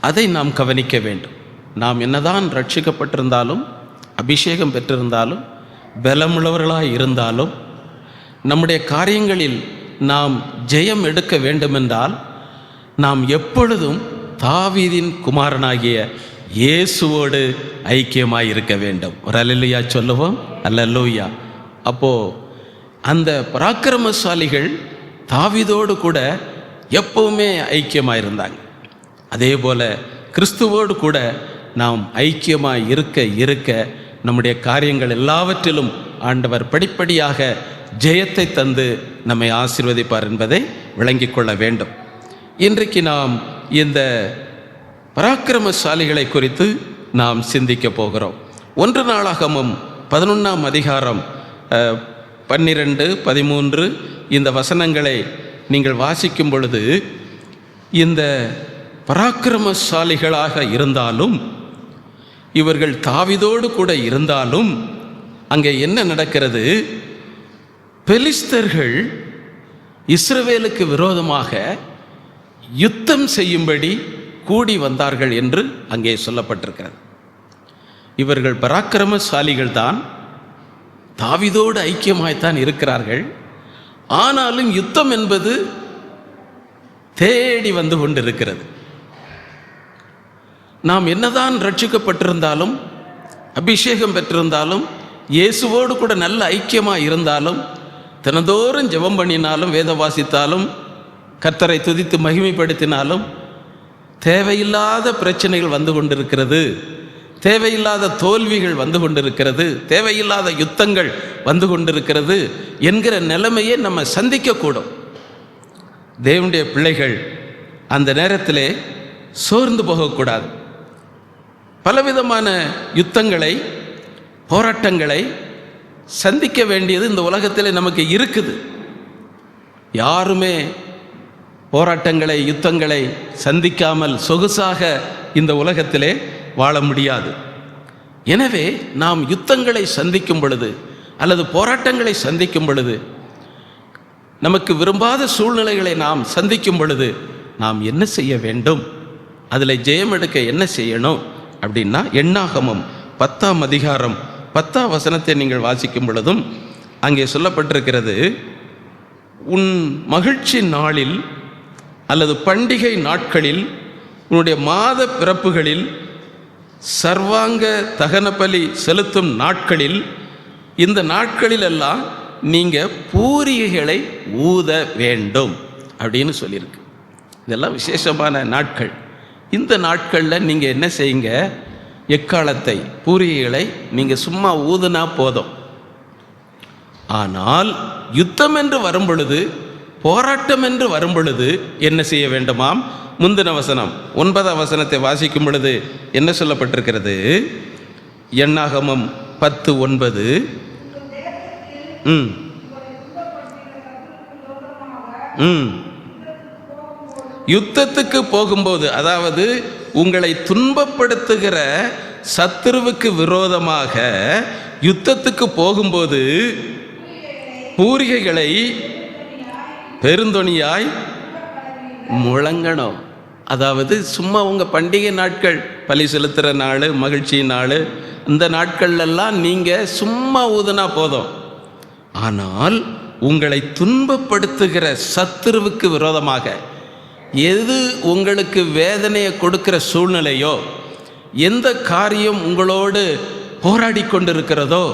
[SPEAKER 1] அதை நாம் கவனிக்க வேண்டும். நாம் என்னதான் ரட்சிக்கப்பட்டிருந்தாலும், அபிஷேகம் பெற்றிருந்தாலும், பலமுள்ளவர்களாக இருந்தாலும், நம்முடைய காரியங்களில் நாம் ஜெயம் எடுக்க வேண்டுமென்றால் நாம் எப்பொழுதும் தாவீதின் குமாரனாகிய இயேசுவோடு ஐக்கியமாய் இருக்க வேண்டும். ஒரு அல்லேலூயா சொல்லுவோம். அல்லேலூயா. அப்போது அந்த பராக்கிரமசாலிகள் தாவீதோடு கூட எப்பவுமே ஐக்கியமாக இருந்தாங்க. அதே போல் கிறிஸ்துவோடு கூட நாம் ஐக்கியமாக இருக்க இருக்க நம்முடைய காரியங்கள் எல்லாவற்றிலும் ஆண்டவர் படிப்படியாக ஜெயத்தை தந்து நம்மை ஆசீர்வதிப்பார் என்பதை விளங்கிக் கொள்ள வேண்டும். இன்றைக்கு நாம் இந்த பராக்கிரமசாலிகளை குறித்து நாம் சிந்திக்க போகிறோம். 1 நாளாகமம் 11ஆம் அதிகாரம் 12, 13 இந்த வசனங்களை நீங்கள் வாசிக்கும் பொழுது, இந்த பராக்கிரமசாலிகளாக இருந்தாலும், இவர்கள் தாவீதோடு கூட இருந்தாலும், அங்கே என்ன நடக்கிறது? பெலிஸ்தர்கள் இஸ்ரவேலுக்கு விரோதமாக யுத்தம் செய்யும்படி கூடி வந்தார்கள் என்று அங்கே சொல்லப்பட்டிருக்கிறது. இவர்கள் பராக்கிரமசாலிகள் தான், தாவீதோடு ஐக்கியமாய்த்தான் இருக்கிறார்கள். ஆனாலும் யுத்தம் என்பது தேடி வந்து கொண்டிருக்கிறது. நாம் என்னதான் ரட்சிக்கப்பட்டிருந்தாலும், அபிஷேகம் பெற்றிருந்தாலும், இயேசுவோடு கூட நல்ல ஐக்கியமாக இருந்தாலும், தினந்தோறும் ஜெபம் பண்ணினாலும், வேத வாசித்தாலும், கர்த்தரை துதித்து மகிமைப்படுத்தினாலும், தேவையில்லாத பிரச்சனைகள் வந்து கொண்டிருக்கிறது, தேவையில்லாத தோல்விகள் வந்து கொண்டிருக்கிறது, தேவையில்லாத யுத்தங்கள் வந்து கொண்டிருக்கிறது என்கிற நிலைமையை நம்ம சந்திக்கக்கூடும். தேவனுடைய பிள்ளைகள் அந்த நேரத்திலே சோர்ந்து போகக்கூடாது. பலவிதமான யுத்தங்களை, போராட்டங்களை சந்திக்க வேண்டியது இந்த உலகத்தில் நமக்கு இருக்குது. யாருமே போராட்டங்களை, யுத்தங்களை சந்திக்காமல் சொகுசாக இந்த உலகத்திலே வாழ முடியாது. எனவே நாம் யுத்தங்களை சந்திக்கும் பொழுது அல்லது போராட்டங்களை சந்திக்கும் பொழுது, நமக்கு விரும்பாத சூழ்நிலைகளை நாம் சந்திக்கும் பொழுது நாம் என்ன செய்ய வேண்டும், அதில் ஜெயம் எடுக்க என்ன செய்யணும் அப்படின்னா, எண்ணாகமம் 10ஆம் அதிகாரம் 10ஆம் வசனத்தை நீங்கள் வாசிக்கும் பொழுதும் அங்கே சொல்லப்பட்டிருக்கிறது, உன் மகிழ்ச்சி நாளில் அல்லது பண்டிகை நாட்களில், உன்னுடைய மாத பிறப்புகளில், சர்வாங்க தகன பலி செலுத்தும் நாட்களில், இந்த நாட்களிலெல்லாம் நீங்கள் பூரிகைகளை ஊத வேண்டும் அப்படின்னு சொல்லியிருக்கு. இதெல்லாம் விசேஷமான நாட்கள். இந்த நாட்களில் நீங்கள் என்ன செய்யுங்க, எக்காலத்தை, பூரிகைகளை நீங்கள் சும்மா ஊதுனா போதும். ஆனால் யுத்தம் என்று வரும் பொழுது, போராட்டம் என்று வரும் பொழுது என்ன செய்ய வேண்டுமாம்? முந்தின வசனம் 9ஆம் வசனத்தை வாசிக்கும் பொழுது என்ன சொல்லப்பட்டிருக்கிறது? எண்ணாகமம் 10:9. யுத்தத்துக்கு போகும்போது, அதாவது உங்களை துன்பப்படுத்துகிற சத்துருவுக்கு விரோதமாக யுத்தத்துக்கு போகும்போது பூரிகைகளை பெருந்தொனியாய் முழங்கணும். அதாவது சும்மா உங்கள் பண்டிகை நாட்கள், பலி செலுத்துகிற நாள், மகிழ்ச்சி நாள், இந்த நாட்கள்லாம் நீங்கள் சும்மா ஊதுனா போதும். ஆனால் உங்களை துன்பப்படுத்துகிற சத்துருவுக்கு விரோதமாக, எது உங்களுக்கு வேதனையை கொடுக்கிற சூழ்நிலையோ, எந்த காரியம் உங்களோடு போராடி கொண்டிருக்கிறதோ,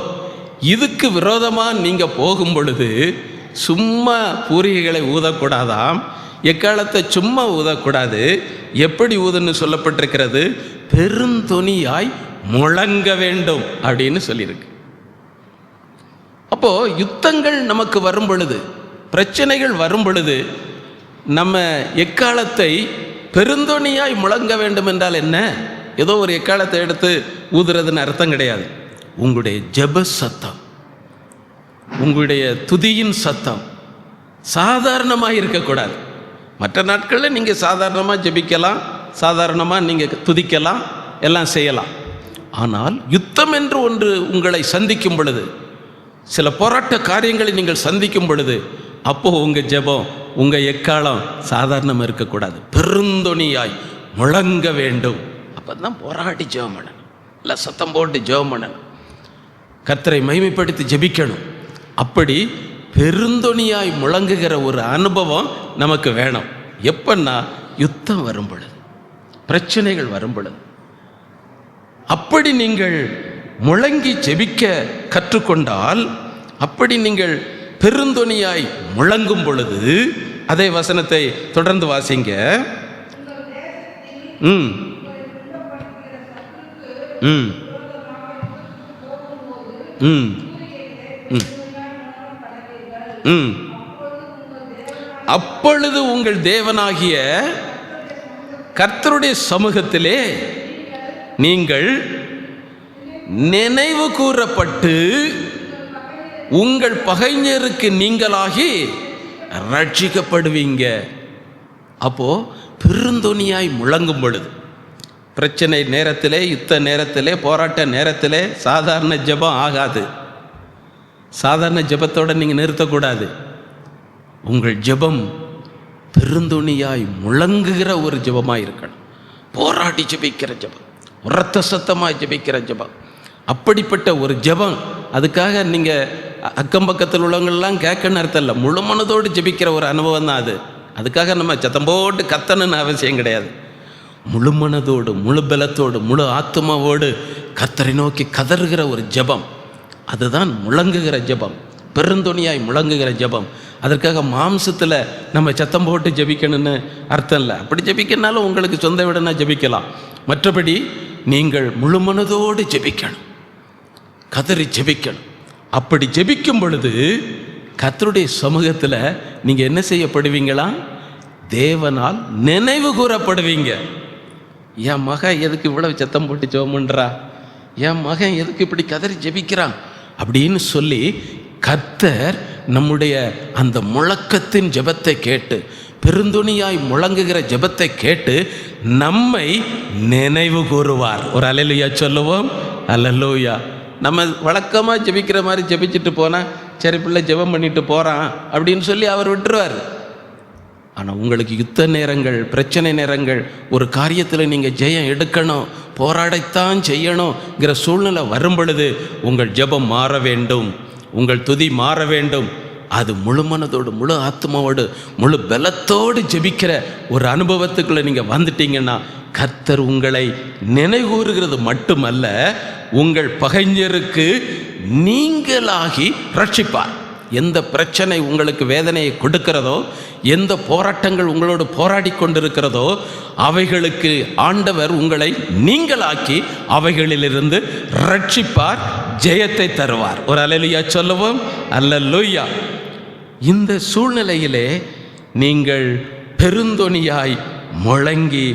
[SPEAKER 1] இதுக்கு விரோதமாக நீங்கள் போகும் பொழுது சும்மா பூரிகைகளை ஊதக்கூடாதாம். எக்காலத்தை சும்மா ஊதக்கூடாது. எப்படி ஊதுன்னு சொல்லப்பட்டிருக்கிறது? பெருந்தொனியாய் முழங்க வேண்டும் அப்படின்னு சொல்லியிருக்கு. அப்போ யுத்தங்கள் நமக்கு வரும் பொழுது, பிரச்சனைகள் வரும் பொழுது, நம்ம எக்காலத்தை பெருந்தொனியாய் முழங்க வேண்டும் என்றால் என்ன? ஏதோ ஒரு எக்காலத்தை எடுத்து ஊதுறதுன்னு அர்த்தம் கிடையாது. உங்களுடைய ஜெப சத்தம், உங்களுடைய துதியின் சத்தம் சாதாரணமாக இருக்கக்கூடாது. மற்ற நாட்களில் நீங்கள் சாதாரணமாக ஜெபிக்கலாம், சாதாரணமாக நீங்கள் துதிக்கலாம், எல்லாம் செய்யலாம். ஆனால் யுத்தம் என்று ஒன்று உங்களை சந்திக்கும் பொழுது, சில போராட்ட காரியங்களை நீங்கள் சந்திக்கும் பொழுது, அப்போது உங்கள் ஜெபம், உங்கள் எக்காலம் சாதாரணமாக இருக்கக்கூடாது. பெருந்தொனியாய் முழங்க வேண்டும். அப்போ தான் போராடி ஜெபம் பண்ணணும், இல்லை சத்தம் போட்டு ஜெபம் பண்ணணும், கர்த்தரை மகிமைப்படுத்தி ஜெபிக்கணும். அப்படி பெருந்தொனியாய் முழங்குகிற ஒரு அனுபவம் நமக்கு வேணும். எப்பன்னா யுத்தம் வரும் பொழுது, பிரச்சனைகள் வரும் பொழுது. அப்படி நீங்கள் முழங்கி ஜெபிக்க கற்றுக்கொண்டால், அப்படி நீங்கள் பெருந்தொனியாய் முழங்கும் பொழுது, அதே வசனத்தை தொடர்ந்து வாசிங்க. அப்பொழுது உங்கள் தேவனாகிய கர்த்தருடைய சமூகத்திலே நீங்கள் நினைவு கூறப்பட்டு உங்கள் பகைஞருக்கு நீங்களாகி ரட்சிக்கப்படுவீங்க. அப்போ பெருந்தொனியாய் முழங்கும் பொழுது, பிரச்சனை நேரத்திலே, யுத்த நேரத்திலே, போராட்ட நேரத்திலே சாதாரண ஜெபம் ஆகாது. சாதாரண ஜெபத்தோடு நீங்கள் நிறுத்தக்கூடாது. உங்கள் ஜெபம் பெருந்தொனியாய் முழங்குகிற ஒரு ஜெபமாக இருக்கணும். போராடி ஜெபிக்கிற ஜெபம், உரத்த சத்தமாக ஜெபிக்கிற ஜெபம், அப்படிப்பட்ட ஒரு ஜெபம். அதுக்காக நீங்கள் அக்கம் பக்கத்தில் உள்ளவங்கள்லாம் கேட்கணும்னு அர்த்தம் இல்லை, முழு மனதோடு ஜெபிக்கிற ஒரு அனுபவம் தான் அது. அதுக்காக நம்ம சத்தம் போட்டு கத்தணுன்னு அவசியம் கிடையாது. முழு மனதோடு, முழு பலத்தோடு, முழு ஆத்மாவோடு கர்த்தரை நோக்கி கதறுகிற ஒரு ஜெபம், அதுதான் முழங்குகிற ஜெபம், பெருந்தொனியாய் முழங்குகிற ஜெபம். அதற்காக மாம்சத்தில் நம்ம சத்தம் போட்டு ஜெபிக்கணும்னு அர்த்தம் இல்லை. அப்படி ஜெபிக்கனாலும் உங்களுக்கு சொந்த விடனா ஜெபிக்கலாம். மற்றபடி நீங்கள் முழு மனதோடு ஜெபிக்கணும், கதறி ஜெபிக்கணும். அப்படி ஜெபிக்கும் பொழுது கர்த்தருடைய சமூகத்தில் நீங்கள் என்ன செய்யப்படுவீங்களா? தேவனால் நினைவு கூறப்படுவீங்க. என் மகன் எதுக்கு இவ்வளவு சத்தம் போட்டு ஜெபம் பண்ணுறா, என் மகன் எதுக்கு இப்படி கதறி ஜெபிக்கிறான் அப்படின்னு சொல்லி கர்த்தர் நம்முடைய அந்த முழக்கத்தின் ஜெபத்தை கேட்டு, பெருந்துணியாய் முழங்குகிற ஜெபத்தை கேட்டு நம்மை நினைவு கூறுவார். ஒரு அல்லேலூயா சொல்லுவோம். அல்லேலூயா. நம்ம வழக்கமாக ஜெபிக்கிற மாதிரி ஜெபிச்சுட்டு போனால், சரி பிள்ளை ஜெபம் பண்ணிட்டு போகிறான் அப்படின்னு சொல்லி அவர் விட்டுருவார். ஆனால் உங்களுக்கு யுத்த நேரங்கள், பிரச்சனை நேரங்கள், ஒரு காரியத்தில் நீங்கள் ஜெயம் எடுக்கணும், போராடத்தான் செய்யணுங்கிற சூழ்நிலை வரும் பொழுது உங்கள் ஜெபம் மாற வேண்டும், உங்கள் துதி மாற வேண்டும். அது முழு மனதோடு, முழு ஆத்மாவோடு, முழு பலத்தோடு ஜெபிக்கிற ஒரு அனுபவத்துக்குள்ளே நீங்கள் வந்துட்டீங்கன்னா கர்த்தர் உங்களை நினைவுகூறுகிறது மட்டுமல்ல, உங்கள் பகைஞருக்கு நீங்களாகி ரட்சிப்பார். எந்த பிரச்சனை உங்களுக்கு வேதனையை கொடுக்கிறதோ, எந்த போராட்டங்கள் உங்களோடு போராடி கொண்டிருக்கிறதோ, அவைகளுக்கு ஆண்டவர் உங்களை நீங்களாக்கி அவைகளிலிருந்து ரட்சிப்பார், ஜெயத்தை தருவார். ஒரு அல்லேலூயா சொல்லுவோம். அல்லேலூயா. இந்த சூழ்நிலையிலே நீங்கள் பெருந்தொனியாய் முழங்கி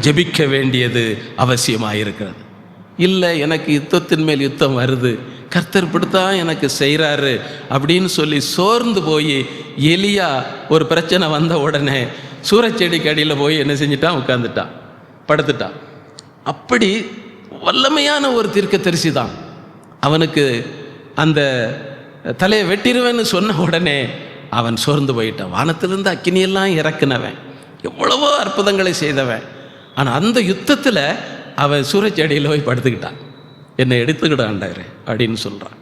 [SPEAKER 1] ஜெபிக்க வேண்டியது அவசியமாயிருக்கிறது. இல்லை, எனக்கு யுத்தத்தின் மேல் யுத்தம் வருது, கர்த்தர் இப்படித்தான் எனக்கு செய்கிறாரு அப்படின்னு சொல்லி சோர்ந்து போய் எலியா ஒரு பிரச்சனை வந்த உடனே சூரச்செடிக்கு அடியில் போய் என்ன செஞ்சிட்டான்? உட்காந்துட்டான், படுத்துட்டான். அப்படி வல்லமையான ஒரு தீர்க்கதரிசி தான். அவனுக்கு அந்த தலையை வெட்டிடுவேன்னு சொன்ன உடனே அவன் சோர்ந்து போயிட்டான். வானத்திலிருந்து அக்கினியெல்லாம் இறக்குனவன், எவ்வளவோ அற்புதங்களை செய்தவன். ஆனால் அந்த யுத்தத்தில் அவன் சூரச்செடியில் போய் படுத்துக்கிட்டான். என்னை எடுத்துக்கிடாண்டாரு அப்படின்னு சொல்கிறான்.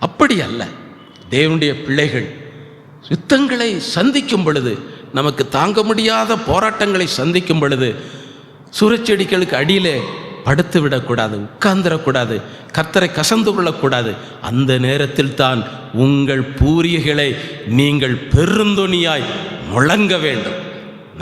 [SPEAKER 1] அப்படி அல்ல, தேவனுடைய பிள்ளைகள் யுத்தங்களை சந்திக்கும் பொழுது, நமக்கு தாங்க முடியாத போராட்டங்களை சந்திக்கும் பொழுது சூரச்செடிகளுக்கு அடியிலே படுத்து விடக்கூடாது, உட்கார்ந்துடக்கூடாது, கர்த்தரை கசந்து கொள்ளக்கூடாது. அந்த நேரத்தில் தான் உங்கள் பூரிகைகளை நீங்கள் பெருந்தொனியாய் முழங்க வேண்டும்,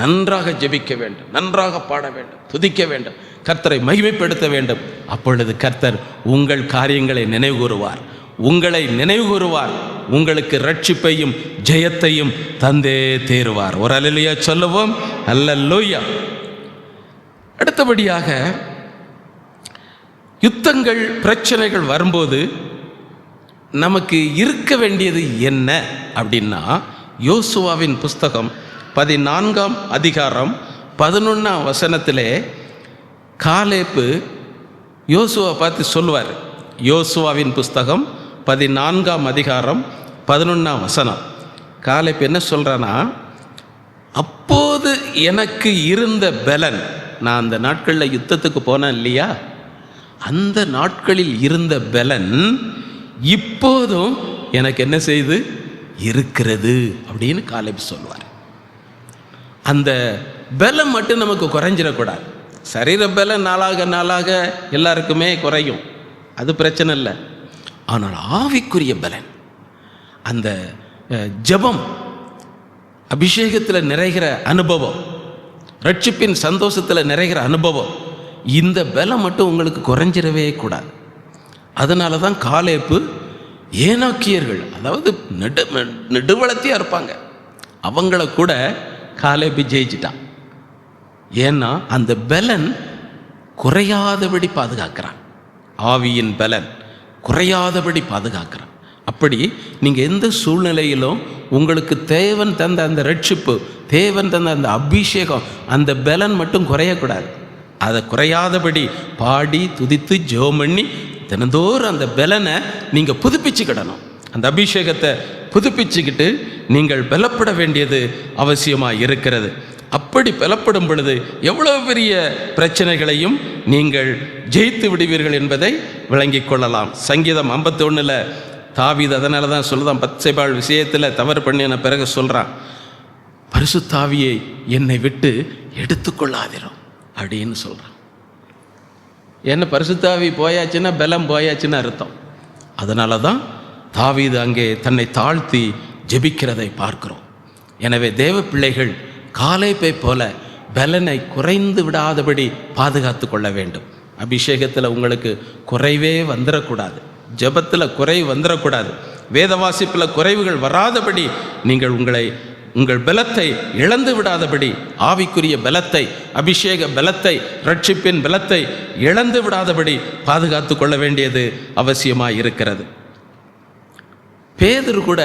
[SPEAKER 1] நன்றாக ஜெபிக்க வேண்டும், நன்றாக பாட வேண்டும், துதிக்க வேண்டும், கர்த்தரை மகிமைப்படுத்த வேண்டும். அப்பொழுது கர்த்தர் உங்கள் காரியங்களை நினைவு கூறுவார், உங்களை நினைவு கூறுவார், உங்களுக்கு ரட்சிப்பையும் ஜெயத்தையும் தந்தே தீருவார். ஒரு அல்லேலூயா சொல்லுவோம். அல்லேலூயா. அடுத்தபடியாக யுத்தங்கள், பிரச்சனைகள் வரும்போது நமக்கு இருக்க வேண்டியது என்ன அப்படின்னா, யோசுவாவின் புஸ்தகம் 14ஆம் அதிகாரம் 11ஆம் வசனத்திலே காலேப்பு யோசுவா பார்த்து சொல்லுவார். யோசுவாவின் புஸ்தகம் 14ஆம் அதிகாரம் 11ஆம் வசனம். காலேப்பு என்ன சொல்கிறான்னா, அப்போது எனக்கு இருந்த பலன், நான் அந்த நாட்களில் யுத்தத்துக்கு போனேன் இல்லையா, அந்த நாட்களில் இருந்த பலன் இப்போதும் எனக்கு என்ன செய்து இருக்கிறது அப்படின்னு காலேப் சொல்வார். அந்த பலம் மட்டும் நமக்கு குறைஞ்சிடக்கூடாது. சரீர பலம் நாளாக நாளாக எல்லாருக்குமே குறையும், அது பிரச்சனை இல்லை. ஆனால் ஆவிக்குரிய பலன், அந்த ஜெபம், அபிஷேகத்தில் நிறைகிற அனுபவம், ரட்சிப்பின் சந்தோஷத்தில் நிறைகிற அனுபவம், இந்த பலம் மட்டும் உங்களுக்கு குறைஞ்சிடவே கூடாது. அதனால தான் காலேப்பு ஏனாக்கியர்கள், அதாவது நெடுவளத்தியாக இருப்பாங்க, அவங்கள கூட காலேப்பு ஜெயிச்சிட்டான். ஏன்னா அந்த பலன் குறையாதபடி பாதுகாக்கிறான், ஆவியின் பலன் குறையாதபடி பாதுகாக்கிறான். அப்படி நீங்கள் எந்த சூழ்நிலையிலும் உங்களுக்கு தேவன் தந்த அந்த ரட்சிப்பு, தேவன் தந்த அந்த அபிஷேகம், அந்த பலன் மட்டும் குறையக்கூடாது. அதை குறையாதபடி பாடி துதித்து ஜெபம் பண்ணி தினந்தோறும் அந்த பலனை நீங்கள் புதுப்பிச்சுக்கிடணும். அந்த அபிஷேகத்தை புதுப்பிச்சுக்கிட்டு நீங்கள் பலப்பட வேண்டியது அவசியமாக இருக்கிறது. அப்படி பலப்படும் பொழுது எவ்வளோ பெரிய பிரச்சனைகளையும் நீங்கள் ஜெயித்து விடுவீர்கள் என்பதை விளங்கிக் கொள்ளலாம். சங்கீதம் 51 தாவீது அதனால தான் சொல்லுதான், பத்சேபாள் விஷயத்தில் தவறு பண்ணின பிறகு சொல்கிறான், பரிசுத்தாவியை என்னை விட்டு எடுத்துக்கொள்ளாதிரும் அப்படின்னு சொல்கிறான். என்ன, பரிசுத்தாவி போயாச்சுன்னா பலம் போயாச்சுன்னு அர்த்தம். அதனால தான் தாவீது அங்கே தன்னை தாழ்த்தி ஜெபிக்கிறதை பார்க்கிறோம். எனவே தேவ பிள்ளைகள் காலேப்பை போல பலனை குறைந்து விடாதபடி பாதுகாத்து கொள்ள வேண்டும். அபிஷேகத்தில் உங்களுக்கு குறைவே வந்துடக்கூடாது, ஜெபத்தில் குறைவு வந்துடக்கூடாது, வேத வாசிப்பில் குறைவுகள் வராதபடி நீங்கள் உங்கள் பலத்தை இழந்து விடாதபடி, ஆவிக்குரிய பலத்தை, அபிஷேக பலத்தை, ரட்சிப்பின் பலத்தை இழந்து விடாதபடி பாதுகாத்து கொள்ள வேண்டியது அவசியமாக இருக்கிறது. பேதுரு கூட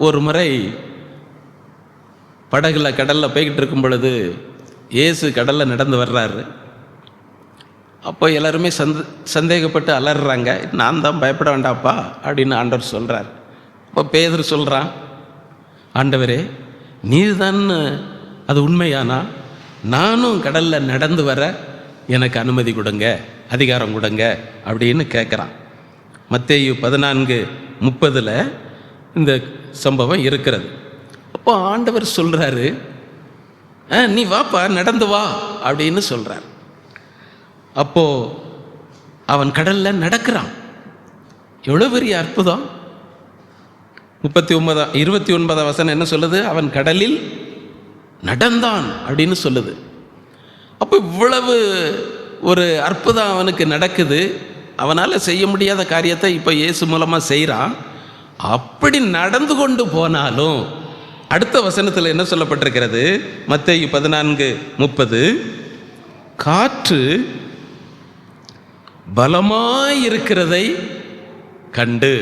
[SPEAKER 1] ஒரு முறை படகுல கடலில் போய்கிட்டு இருக்கும் பொழுது இயேசு கடலில் நடந்து வர்றாரு. அப்போ எல்லாருமே சந்தேகப்பட்டு அலறாங்க. நான் தான் பயப்பட வேண்டாப்பா அப்படின்னு ஆண்டவர் சொல்கிறார். அப்போ பேதுரு சொல்கிறான், ஆண்டவரே நீர் தான் அது உண்மையானா நானும் கடலில் நடந்து வர எனக்கு அனுமதி கொடுங்க, அதிகாரம் கொடுங்க அப்படின்னு கேட்குறான். மத்தேயு 14:30 இந்த சம்பவம் இருக்கிறது. அப்போ ஆண்டவர் சொல்கிறாரு, நீ வாப்பா நடந்து வா அப்படின்னு சொல்கிறார். அப்போது அவன் கடலில் நடக்கிறான். எவ்வளோ பெரிய அற்புதம்! 29 வசனம் என்ன சொல்லுது? அவன் கடலில் நடந்தான் அப்படின்னு சொல்லுது. அப்போ இவ்வளவு ஒரு அற்புதம் அவனுக்கு நடக்குது. அவனால் செய்ய முடியாத காரியத்தை இப்போ இயேசு மூலமாக செய்கிறான். அப்படி நடந்து கொண்டு போனாலும் அடுத்த வசனத்தில் என்ன சொல்லப்பட்டிருக்கிறது? மத்தேயு 14:30 காற்று பலமாயிருக்கிறதை கண்டு.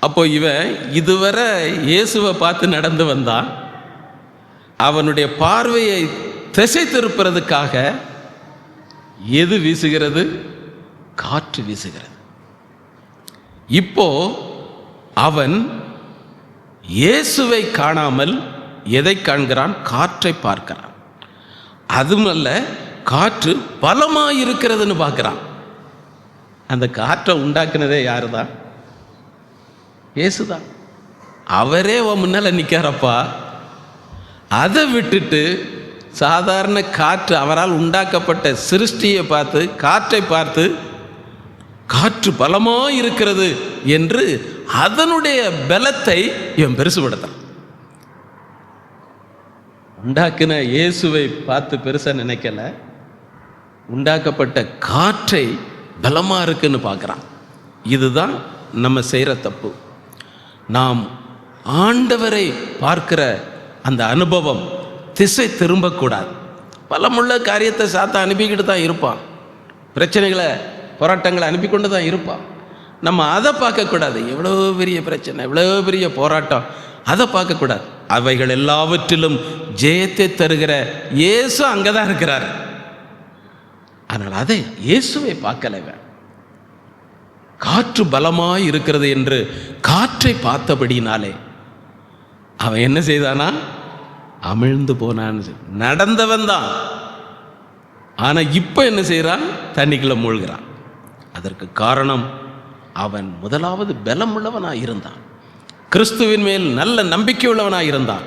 [SPEAKER 1] அப்போ இவன் இதுவரை இயேசுவை பார்த்து நடந்து வந்தான். அவனுடைய பார்வையை திசை திருப்புறதுக்காக எது வீசுகிறது? காற்று வீசுகிறது. இப்போ அவன் இயேசுவை காணாமல் எதை காண்கிறான்? காற்றை பார்க்கிறான். அதுமல்ல, காற்று பலமாயிருக்கிறதுன்னு பார்க்கிறான். அந்த காற்றை உண்டாக்குனதே யாரு தான்? இயேசுதான். அவரே உன் முன்னால் நிற்காரப்பா. அதை விட்டுட்டு சாதாரண காற்று, அவரால் உண்டாக்கப்பட்ட சிருஷ்டியை பார்த்து, காற்றை பார்த்து காற்று பலமாக இருக்கிறது என்று அதனுடைய பலத்தை இவன் பெருசுபடுத்தான். உண்டாக்குன இயேசுவை பார்த்து பெருசாக நினைக்கல, உண்டாக்கப்பட்ட காற்றை பலமாக இருக்குன்னு பார்க்குறான். இதுதான் நம்ம செய்கிற தப்பு. நாம் ஆண்டவரை பார்க்கிற அந்த அனுபவம் திசை திரும்பக்கூடாது. பலமுள்ள காரியத்தை சாத்தா அனுப்பிக்கிட்டு தான் இருப்பான். பிரச்சனைகளை, போராட்டங்களை அனுப்பி கொண்டு தான் இருப்பான். நம்ம அதை பார்க்கக்கூடாது. எவ்வளோ பெரிய பிரச்சனை, எவ்வளோ பெரிய போராட்டம், அதை பார்க்கக்கூடாது. அவைகள் எல்லாவற்றிலும் ஜெயத்தை தருகிற இயேசு அங்கே தான் இருக்கிறார். அதனால் அதை இயேசுவை பார்க்கலைவன். காற்று பலமாய் இருக்கிறது என்று காற்றை பார்த்தபடினாலே அவன் என்ன செய்தானா? அமிழ்ந்து போனான்னு. நடந்தவன் தான், ஆனால் இப்போ என்ன செய்கிறான்? தண்ணிக்குள்ள மூழ்கிறான். அதற்கு காரணம் அவன் முதலாவது பலம் உள்ளவனாக இருந்தான். கிறிஸ்துவின் மேல் நல்ல நம்பிக்கை உள்ளவனாக இருந்தான்.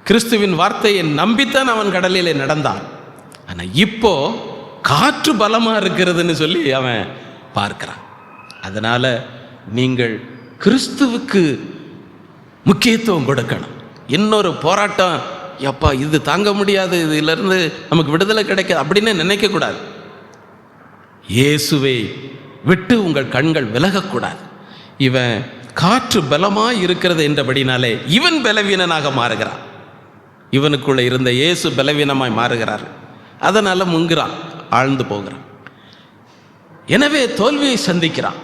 [SPEAKER 1] கிறிஸ்துவின் வார்த்தையை நம்பித்தான் அவன் கடலிலே நடந்தான். ஆனால் இப்போ காற்று பலமாக இருக்கிறதுன்னு சொல்லி அவன் பார்க்கிறான். அதனால் நீங்கள் கிறிஸ்துவுக்கு முக்கியத்துவம் கொடுக்கணும். இன்னொரு போராட்டம், எப்பா இது தாங்க முடியாது, இதிலிருந்து நமக்கு விடுதலை கிடைக்காது அப்படின்னு நினைக்கக்கூடாது. இயேசுவை விட்டு உங்கள் கண்கள் விலகக்கூடாது. இவன் காற்று பலமாக இருக்கிறது என்றபடினாலே இவன் பலவீனனாக மாறுகிறான். இவனுக்குள்ள இருந்த இயேசு பலவீனமாய் மாறுகிறார். அதனால் முங்குறான், ஆழ்ந்து போகிறான். எனவே தோல்வியை சந்திக்கிறான்.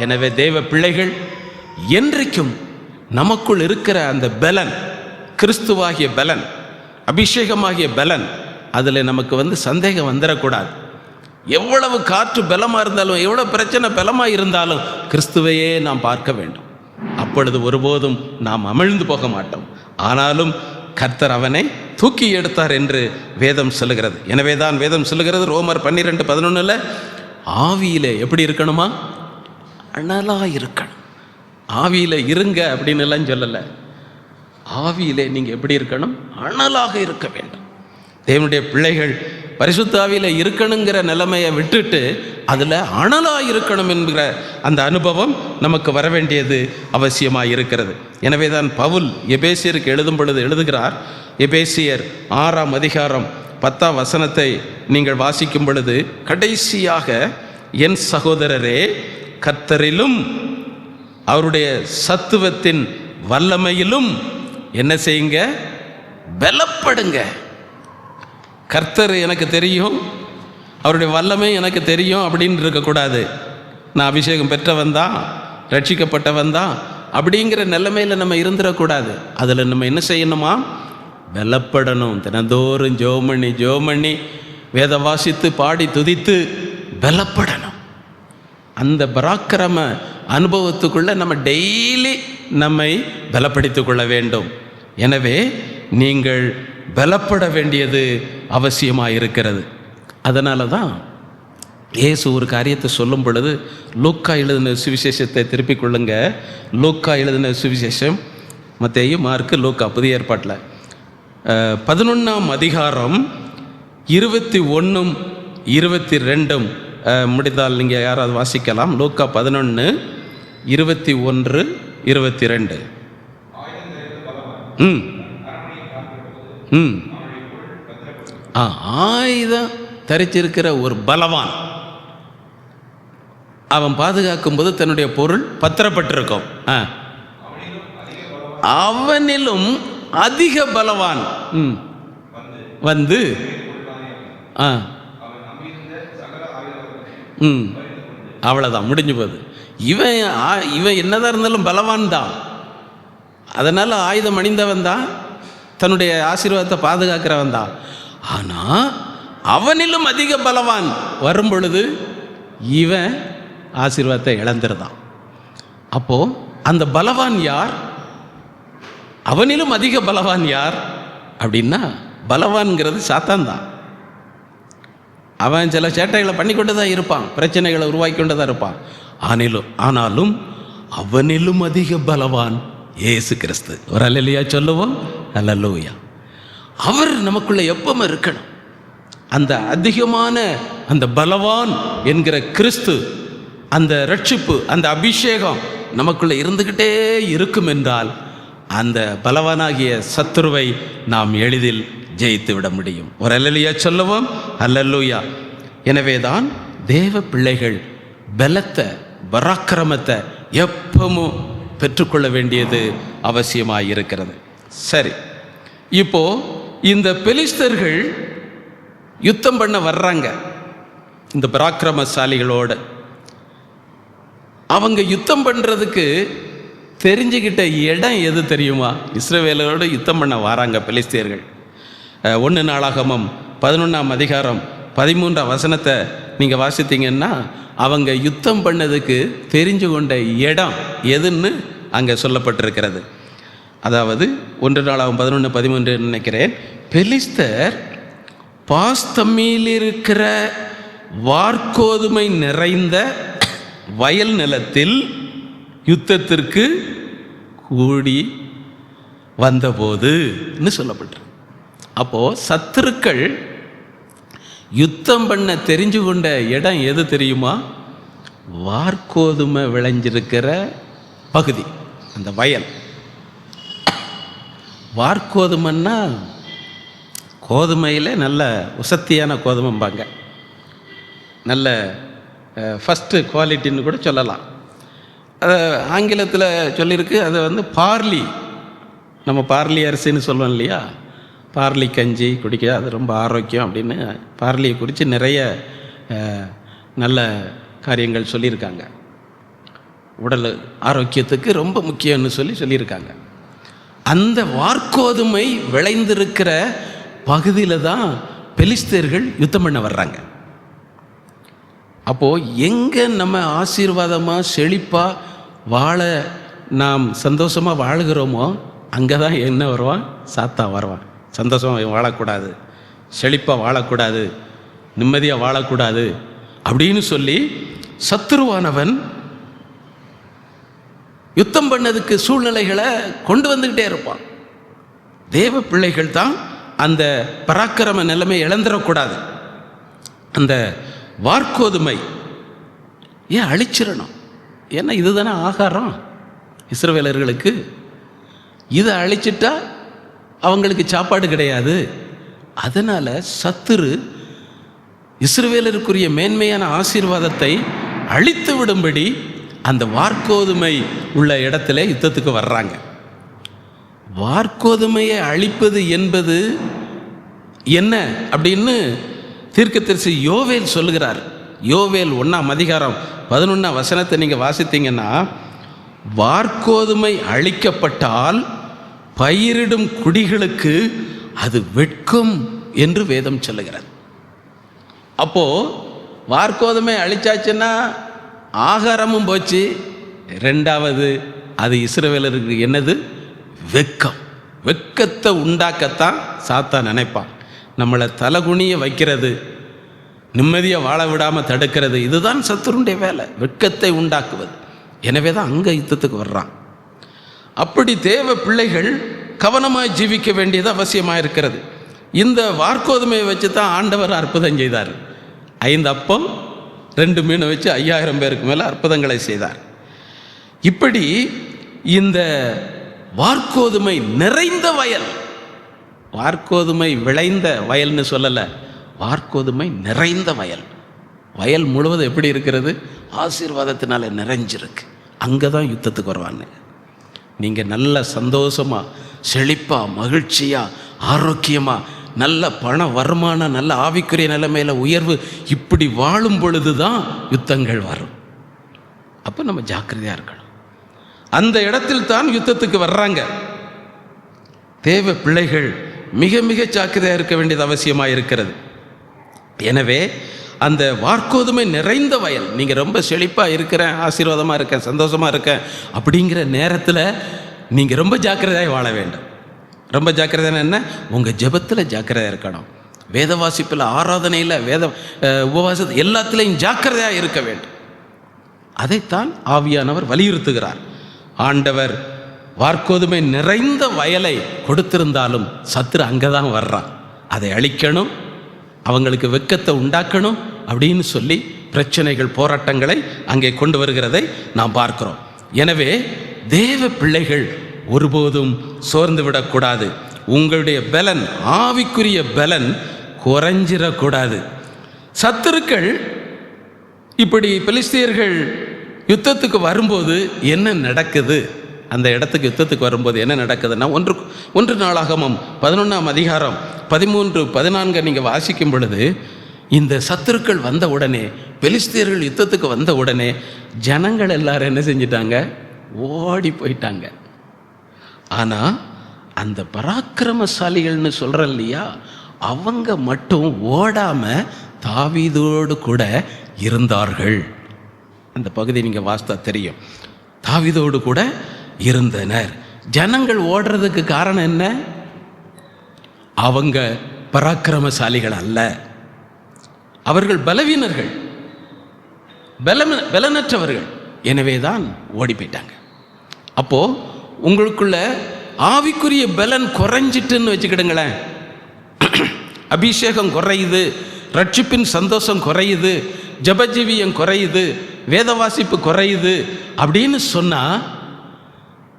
[SPEAKER 1] எனவே தேவ பிள்ளைகள், என்றைக்கும் நமக்குள் இருக்கிற அந்த பலன், கிறிஸ்துவாகிய பலன், அபிஷேகமாகிய பலன், அதில் நமக்கு சந்தேகம் வந்துடக்கூடாது. எவ்வளவு காற்று பலமாக இருந்தாலும், எவ்வளோ பிரச்சனை பலமாக இருந்தாலும் கிறிஸ்துவையே நாம் பார்க்க வேண்டும். அப்பொழுது ஒருபோதும் நாம் அமிழ்ந்து போக மாட்டோம். ஆனாலும் கர்த்தர் அவனை தூக்கி எடுத்தார் என்று வேதம் சொல்லுகிறது. எனவே தான் வேதம் சொல்லுகிறது, ரோமர் 12:11 ஆவியிலே எப்படி இருக்கணுமா? அனலாக இருக்கணும். ஆவியில் இருங்க அப்படின்னு எல்லாம் சொல்லலை. ஆவியிலே நீங்கள் எப்படி இருக்கணும்? அனலாக இருக்க வேண்டும். தேவனுடைய பிள்ளைகள் பரிசுத்த ஆவியில் இருக்கணுங்கிற நிலைமையை விட்டுட்டு அதில் அனலாக இருக்கணும் என்கிற அந்த அனுபவம் நமக்கு வர வேண்டியது அவசியமாக இருக்கிறது. எனவே தான் பவுல் எபேசியருக்கு எழுதும் பொழுது எழுதுகிறார். எபேசியர் 6:10 நீங்கள் வாசிக்கும் பொழுது, கடைசியாக என் சகோதரரே, கர்த்தரிலும் அவருடைய சத்துவத்தின் வல்லமையிலும் என்ன செய்யுங்க? பலப்படுங்க. கர்த்தர் எனக்கு தெரியும், அவருடைய வல்லமை எனக்கு தெரியும் அப்படின்னு இருக்கக்கூடாது. நான் அபிஷேகம் பெற்றவன் தான், ரட்சிக்கப்பட்டவன் தான் அப்படிங்கிற நிலைமையில் நம்ம இருந்துடக்கூடாது. அதில் நம்ம என்ன செய்யணுமா? பலப்படணும். தினந்தோறும் ஜெபம் பண்ணி வேத வாசித்து பாடி துதித்து பலப்படணும். அந்த பராக்கிரம அனுபவத்துக்குள்ளே நம்ம டெய்லி நம்மை பலப்படுத்தி கொள்ள வேண்டும். எனவே நீங்கள் பலப்பட வேண்டியது அவசியமாக இருக்கிறது. அதனால தான் இயேசு ஒரு காரியத்தை சொல்லும் பொழுது, லூக்கா எழுதின சுவிசேஷத்தை திருப்பிக் கொள்ளுங்க. லூக்கா எழுதின சுவிசேஷம், மத்தேயு, மார்க்கு, லூக்கா, புதிய ஏற்பாட்டில் 11ஆம் அதிகாரம் 21, 22 முடிந்தால் நீங்கள் யாராவது வாசிக்கலாம். லூக்கா 11, 21, 22. ஆயுதம் தரிச்சிருக்கிற ஒரு பலவான் அவன் பாதுகாக்கும் போது தன்னுடைய பொருள் பத்திரப்பட்டிருக்கும். அவனிலும் அதிக பலவான் வந்து அவ்வளோதான், முடிஞ்சு போகுது. இவன் என்னதான் இருந்தாலும் பலவான் தான். அதனால் ஆயுதம் அணிந்தவன் தான், தன்னுடைய ஆசீர்வாதத்தை பாதுகாக்கிறவன் தான். ஆனால் அவனிலும் அதிக பலவான் வரும் பொழுது இவன் ஆசீர்வாதத்தை இழந்துருதான். அப்போது அந்த பலவான் யார்? அவனிலும் அதிக பலவான் யார் அப்படின்னா, பலவான்கிறது சாத்தான் தான். அவன் சில சேட்டைகளை பண்ணி கொண்டு தான் இருப்பான், பிரச்சனைகளை உருவாக்கி கொண்டு தான் இருப்பான். ஆனாலும் அவனிலும் அதிக பலவான் இயேசு கிறிஸ்து. ஒரு அல்லேலூயா சொல்லுவோம். அல்லேலூயா. அவர் நமக்குள்ள எப்பவும் இருக்கணும். அந்த அதிகமான அந்த பலவான் என்கிற கிறிஸ்து, அந்த ரட்சிப்பு, அந்த அபிஷேகம் நமக்குள்ள இருந்துக்கிட்டே இருக்கும் என்றால் அந்த பலவானாகிய சத்துருவை நாம் எளிதில் ஜெயித்து விட முடியும். ஒரு அல்லேலூயா சொல்லுவோம். அல்லேலூயா. எனவே தான் தேவ பிள்ளைகள் பலத்தை, பராக்கிரமத்தை எப்பவும் பெற்றுக்கொள்ள வேண்டியது அவசியமாக இருக்கிறது. சரி, இப்போ இந்த பெலிஸ்தர்கள் யுத்தம் பண்ண வர்றாங்க இந்த பராக்கிரமசாலிகளோடு. அவங்க யுத்தம் பண்ணுறதுக்கு தெரிஞ்சுக்கிட்ட இடம் எது தெரியுமா? இஸ்ரவேலரோடு யுத்தம் பண்ண வராங்க பெலிஸ்தியர்கள். 1 நாளாகமம் 11ஆம் அதிகாரம் 13ஆம் வசனத்தை நீங்கள் வாசித்தீங்கன்னா, அவங்க யுத்தம் பண்ணதுக்கு தெரிஞ்சு கொண்ட இடம் எதுன்னு அங்கே சொல்லப்பட்டிருக்கிறது. அதாவது 1 நாளாகமம் 11, 13 நினைக்கிறேன். பெலிஸ்தர் பாஸ்தம்மில் இருக்கிற வார்கோதுமை நிறைந்த வயல் நிலத்தில் யுத்தத்திற்கு கூடி வந்தபோதுன்னு சொல்லப்பட்டிருக்கு. அப்போது சத்துருக்கள் யுத்தம் பண்ண தெரிஞ்சு கொண்ட இடம் எது தெரியுமா? வார்கோதுமை விளைஞ்சிருக்கிற பகுதி, அந்த வயல். வார்கோதுமைன்னா கோதுமையில் நல்ல உசத்தியான கோதுமைம்பாங்க, நல்ல ஃபஸ்ட்டு குவாலிட்டின்னு கூட சொல்லலாம். அதை ஆங்கிலத்தில் சொல்லியிருக்கு. அதை வந்து பார்லி, நம்ம பார்லி அரிசின்னு சொல்லுவோம் இல்லையா, பார்லி கஞ்சி குடிக்க அது ரொம்ப ஆரோக்கியம் அப்படின்னு பார்லியை குறித்து நிறைய நல்ல காரியங்கள் சொல்லியிருக்காங்க. உடல் ஆரோக்கியத்துக்கு ரொம்ப முக்கியம்னு சொல்லியிருக்காங்க. அந்த வார்கோதுமை விளைந்திருக்கிற பகுதியில் தான் பெலிஸ்தர்கள் யுத்தம் பண்ண வர்றாங்க. அப்போது எங்கே நம்ம ஆசீர்வாதமாக செழிப்பாக வாழ நாம் சந்தோஷமாக வாழுகிறோமோ அங்கே தான் என்ன வருவான்? சாத்தான் வருவான். சந்தோஷமாக வாழக்கூடாது, செழிப்பாக வாழக்கூடாது, நிம்மதியாக வாழக்கூடாது அப்படின்னு சொல்லி சத்துருவானவன் யுத்தம் பண்ணதுக்கு சூழ்நிலைகளை கொண்டு வந்துக்கிட்டே இருப்பான். தேவ பிள்ளைகள் தான் அந்த பராக்கிரம நிலைமை இழந்துடக்கூடாது. அந்த வார்கோதுமை ஏன் அழிச்சிடணும்? ஏன்னா இதுதானே ஆகாரம் இஸ்ரவேலர்களுக்கு. இதை அழிச்சிட்டா அவங்களுக்கு சாப்பாடு கிடையாது. அதனால் சத்துரு இஸ்ரவேலருக்குரிய மேன்மையான ஆசீர்வாதத்தை அழித்து விடும்படி அந்த வார்கோதுமை உள்ள இடத்துல யுத்தத்துக்கு வர்றாங்க. வார்கோதுமையை அழிப்பது என்பது என்ன அப்படின்னு தீர்க்கதரிசி யோவேல் சொல்லுகிறார். யோவேல் 1ஆம் அதிகாரம் 11ஆம் வசனத்தை நீங்கள் வாசித்தீங்கன்னா, வார்கோதுமை அழிக்கப்பட்டால் பயிரிடும் குடிகளுக்கு அது வெட்கம் என்று வேதம் சொல்லுகிறது. அப்போது வார்கோதுமை அழிச்சாச்சுன்னா ஆகாரமும் போச்சு, ரெண்டாவது அது இஸ்ரவேலருக்கு என்னது? வெட்கம். வெட்கத்தை உண்டாக்கத்தான் சாத்தான் நினைப்பான். நம்மளை தலகுனிய வைக்கிறது, நிம்மதியாக வாழ விடாமல் தடுக்கிறது, இதுதான் சத்துருடைய வேலை, வெட்கத்தை உண்டாக்குவது. எனவே தான் அங்கே யுத்தத்துக்கு வர்றான். அப்படி தேவ பிள்ளைகள் கவனமாக ஜீவிக்க வேண்டியது அவசியமாக இருக்கிறது. இந்த வார்கோதுமையை வச்சு தான் ஆண்டவர் அற்புதம் செய்தார். 5 அப்பம் 2 மீனை வச்சு 5000 பேருக்கு மேலே அற்புதங்களை செய்தார். இப்படி இந்த வார்கோதுமை நிறைந்த வயல், வார்கோதுமை விளைந்த வயல்னு சொல்லலை, வார்கோதுமை நிறைந்த வயல். வயல் முழுவதும் எப்படி இருக்கிறது? ஆசீர்வாதத்தினால நிறைஞ்சிருக்கு. அங்கே தான் யுத்தத்துக்கு வருவாங்க. நீங்கள் நல்ல சந்தோஷமாக, செழிப்பாக, மகிழ்ச்சியாக, ஆரோக்கியமாக, நல்ல பண வருமானம், நல்ல ஆவிக்குரிய நிலைமையில் உயர்வு, இப்படி வாழும் பொழுது தான் யுத்தங்கள் வரும். அப்போ நம்ம ஜாக்கிரதையாக இருக்கணும். அந்த இடத்தில் தான் யுத்தத்துக்கு வர்றாங்க. தேவ பிள்ளைகள் மிக மிக ஜாக்கிரதையாக இருக்க வேண்டியது அவசியமாக இருக்கிறது. எனவே அந்த வார்கோதுமை நிறைந்த வயல், நீங்கள் ரொம்ப செழிப்பாக இருக்கிறேன், ஆசீர்வாதமாக இருக்கேன், சந்தோஷமாக இருக்கேன் அப்படிங்கிற நேரத்தில் நீங்கள் ரொம்ப ஜாக்கிரதையாக வாழ வேண்டும். ரொம்ப ஜாக்கிரதையான என்ன? உங்கள் ஜெபத்தில் ஜாக்கிரதையாக இருக்கணும், வேத வாசிப்பில், ஆராதனையில், வேத உபவாசத்தில், எல்லாத்துலேயும் ஜாக்கிரதையாக இருக்க வேண்டும். அதைத்தான் ஆவியானவர் வலியுறுத்துகிறார். ஆண்டவர் வார்கோதுமை நிறைந்த வயலை கொடுத்திருந்தாலும் சத்துரு அங்கே தான் வர்றான். அதை அழிக்கணும், அவங்களுக்கு வெட்கத்தை உண்டாக்கணும் அப்படின்னு சொல்லி பிரச்சனைகள், போராட்டங்களை அங்கே கொண்டு வருகிறதை நாம் பார்க்கிறோம். எனவே தேவ பிள்ளைகள் ஒருபோதும் சோர்ந்து விடக்கூடாது. உங்களுடைய பலன், ஆவிக்குரிய பலன் குறைஞ்சிடக்கூடாது. சத்துருக்கள் இப்படி பெலிஸ்தியர்கள் யுத்தத்துக்கு வரும்போது என்ன நடக்குது? அந்த இடத்துக்கு யுத்தத்துக்கு வரும்போது என்ன நடக்குதுன்னா, 1 நாளாகமம் 11ஆம் அதிகாரம் 13, 14 நீங்கள் வாசிக்கும் பொழுது, இந்த சத்துருக்கள் வந்த உடனே, பெலிஸ்தியர்கள் யுத்தத்துக்கு வந்த உடனே ஜனங்கள் எல்லாரும் என்ன செஞ்சிட்டாங்க? ஓடி போயிட்டாங்க. ஆனால் அந்த பராக்கிரமசாலிகள்னு சொல்கிறோம் இல்லையா, அவங்க மட்டும் ஓடாமல் தாவீதோடு கூட இருந்தார்கள். அந்த பகுதி நீங்கள் வாசித்தா தெரியும். தாவீதோடு கூட இருந்தனர். ஜனங்கள் ஓடுறதுக்கு காரணம் என்ன? அவங்க பராக்கிரமசாலிகள் அல்ல, அவர்கள் பலவீனர்கள், பலனற்றவர்கள். எனவே தான் ஓடி போயிட்டாங்க. அப்போது உங்களுக்குள்ள ஆவிக்குரிய பலன் குறைஞ்சிட்டுன்னு வச்சுக்கிடுங்களேன், அபிஷேகம் குறையுது, ரட்சிப்பின் சந்தோஷம் குறையுது, ஜபஜீவியம் குறையுது, வேதவாசிப்பு குறையுது அப்படின்னு சொன்னால்,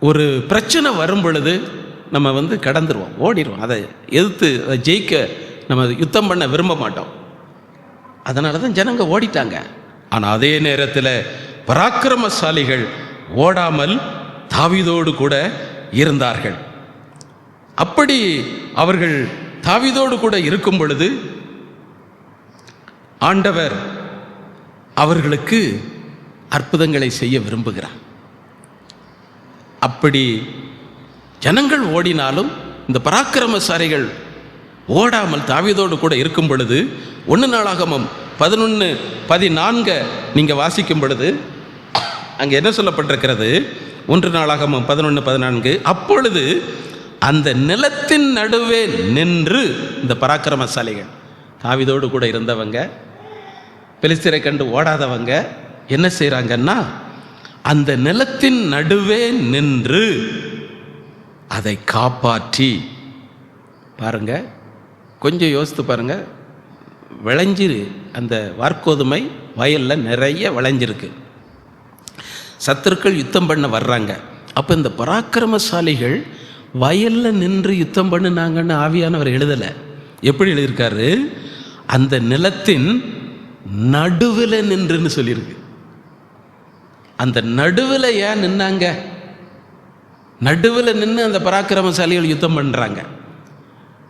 [SPEAKER 1] ஒரு பிரச்சனை வரும் பொழுது நம்ம கடந்துருவோம், ஓடிடுவோம். அதை எதிர்த்து அதை ஜெயிக்க நம்ம யுத்தம் பண்ண விரும்ப மாட்டோம். அதனால தான் ஜனங்க ஓடிட்டாங்க. ஆனால் அதே நேரத்தில் பராக்கிரமசாலிகள் ஓடாமல் தாவீதோடு கூட இருந்தார்கள். அப்படி அவர்கள் தாவீதோடு கூட இருக்கும் பொழுது ஆண்டவர் அவர்களுக்கு அற்புதங்களை செய்ய விரும்புகிறார். அப்படி ஜனங்கள் ஓடினாலும் இந்த பராக்கிரமசாலிகள் ஓடாமல் தாவீதோடு கூட இருக்கும் பொழுது 1 நாளாகமம் 11:14 நீங்கள் வாசிக்கும் பொழுது அங்கே என்ன சொல்லப்பட்டிருக்கிறது? 1 நாளாகமம் 11:14, அப்பொழுது அந்த நிலத்தின் நடுவே நின்று, இந்த பராக்கிரமசாலிகள், தாவீதோடு கூட இருந்தவங்க, பெலிஸ்தியரை கண்டு ஓடாதவங்க என்ன செய்கிறாங்கன்னா, அந்த நிலத்தின் நடுவே நின்று அதை காப்பாற்றி, பாருங்க, கொஞ்சம் யோசித்து பாருங்க, விளைஞ்சிரு, அந்த வார்கோதுமை வயலில் நிறைய விளைஞ்சிருக்கு. சத்துருக்கள் யுத்தம் பண்ண வர்றாங்க. அப்போ இந்த பராக்கிரமசாலிகள் வயலில் நின்று யுத்தம் பண்ணினாங்கன்னு ஆவியானவர் எழுதலை. எப்படி எழுதியிருக்காரு? அந்த நிலத்தின் நடுவில் நின்றுன்னு சொல்லியிருக்கு. அந்த நடுவில் ஏன் நின்னாங்க? நடுவில் நின்று அந்த பராக்கிரமசாலிகள் யுத்தம் பண்ணுறாங்க.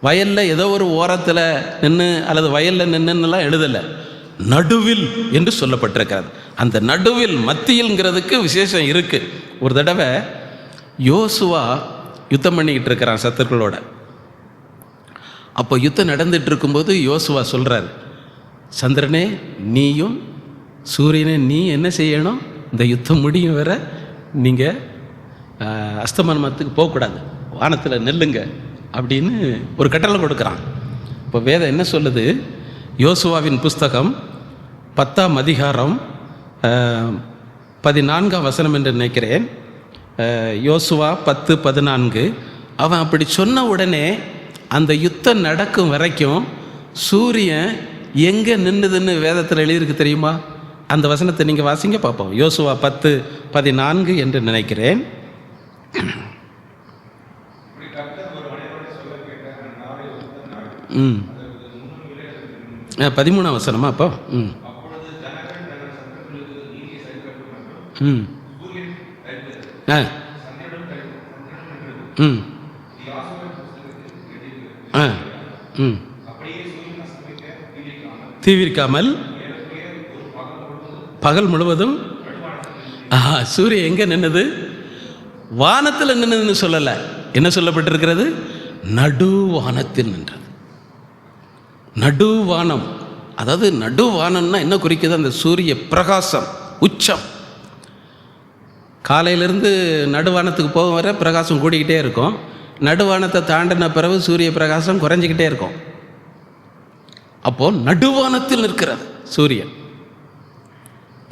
[SPEAKER 1] வயலில் ஏதோ ஒரு ஓரத்தில் நின்று அல்லது வயலில் நின்றுலாம் எழுதலை. நடுவில் என்று சொல்லப்பட்டிருக்கிறது. அந்த நடுவில் மத்தியில்ங்கிறதுக்கு விசேஷம் இருக்குது. ஒரு தடவை யோசுவா யுத்தம் பண்ணிக்கிட்டு இருக்கிறான் சத்துருக்களோட. அப்போ யுத்தம் நடந்துட்டு இருக்கும்போது யோசுவா சொல்கிறார், சந்திரனே நீயும் சூரியனே நீ என்ன செய்யணும், இந்த யுத்தம் முடியும் வர நீங்கள் அஸ்தமனத்துக்கு போகக்கூடாது, வானத்தில் நெல்லுங்க அப்படின்னு ஒரு கட்டளை கொடுக்குறான். இப்போ வேதம் என்ன சொல்லுது? யோசுவாவின் புஸ்தகம் 10ஆம் அதிகாரம் 14ஆம் வசனம் என்று நினைக்கிறேன். யோசுவா 10:14. அவன் அப்படி சொன்ன உடனே அந்த யுத்தம் நடக்கும் வரைக்கும் சூரியன் எங்கே நின்றுதுன்னு வேதத்தில் எழுதியிருக்கு தெரியுமா? அந்த வசனத்தை நீங்கள் வாசிங்க பார்ப்போம். யோசுவா 10:14 என்று நினைக்கிறேன். 13ஆம் வசனமா அப்போ? தீவிரிக்காமல் பகல் முழுவதும் சூரியன் எங்கே நின்னது? வானத்தில் நின்னதுன்னு சொல்லலை. என்ன சொல்லப்பட்டிருக்கிறது? நடுவானத்தில் நின்றது. நடுவானம், அதாவது நடுவானம்னா என்ன குறிக்குது? அந்த சூரிய பிரகாசம் உச்சம். காலையிலேருந்து நடுவானத்துக்கு போக வர பிரகாசம் கூடிக்கிட்டே இருக்கும். நடுவானத்தை தாண்டின பிறகு சூரிய பிரகாசம் குறைஞ்சிக்கிட்டே இருக்கும். அப்போது நடுவானத்தில் நிற்கிறது சூரியன்.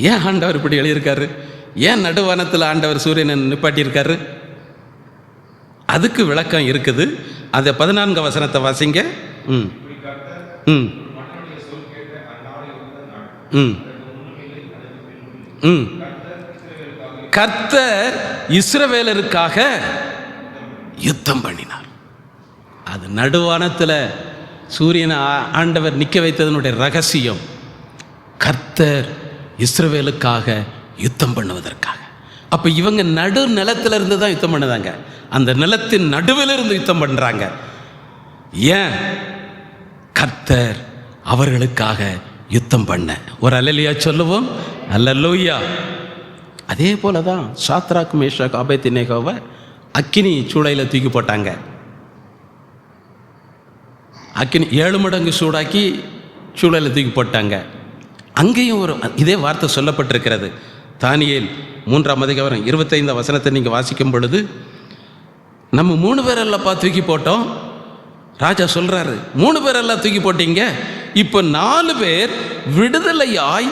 [SPEAKER 1] ஏன் ஆண்டவர் இப்படி எழுதியிருக்காரு? ஏன் நடுவானத்தில் ஆண்டவர் சூரியனை நிப்பாட்டியிருக்காரு? அதுக்கு விளக்கம் இருக்குது. அந்த 14ஆம் வசனத்தை வாசிங்க. கர்த்தர் இஸ்ரவேலருக்காக யுத்தம் பண்ணினார். அது நடுவானத்தில் சூரியனை ஆண்டவர் நிற்க வைத்ததனுடைய ரகசியம் கர்த்தர் இஸ்ரவேலுக்காக யுத்தம் பண்ணுவதற்காக. அப்போ இவங்க நடு நிலத்தில் இருந்து தான் யுத்தம் பண்ணுதாங்க. அந்த நிலத்தின் நடுவில் இருந்து யுத்தம் பண்ணுறாங்க. ஏன்? கர்த்தர் அவர்களுக்காக யுத்தம் பண்ண. ஒரு அல்லேலூயா சொல்லுவோம். அல்லேலூயா. அதே போல தான் சாத்ராக் மேஷாக் ஆபேத்நேகோவை அக்கினி சூளையில் தூக்கி போட்டாங்க. அக்கினி 7 மடங்கு சூடாக்கி சூளையில் தூக்கி போட்டாங்க. அங்கேயும் ஒரு இதே வார்த்தை சொல்லப்பட்டிருக்கிறது. தானியேல் 3ஆம் அதிகாரம் 25ஆம் வசனத்தை நீங்கள் வாசிக்கும் பொழுது, நம்ம 3 பேரெல்லாம் தூக்கி போட்டோம். ராஜா சொல்கிறாரு, 3 பேரெல்லாம் தூக்கி போட்டீங்க, இப்போ 4 பேர் விடுதலையாய்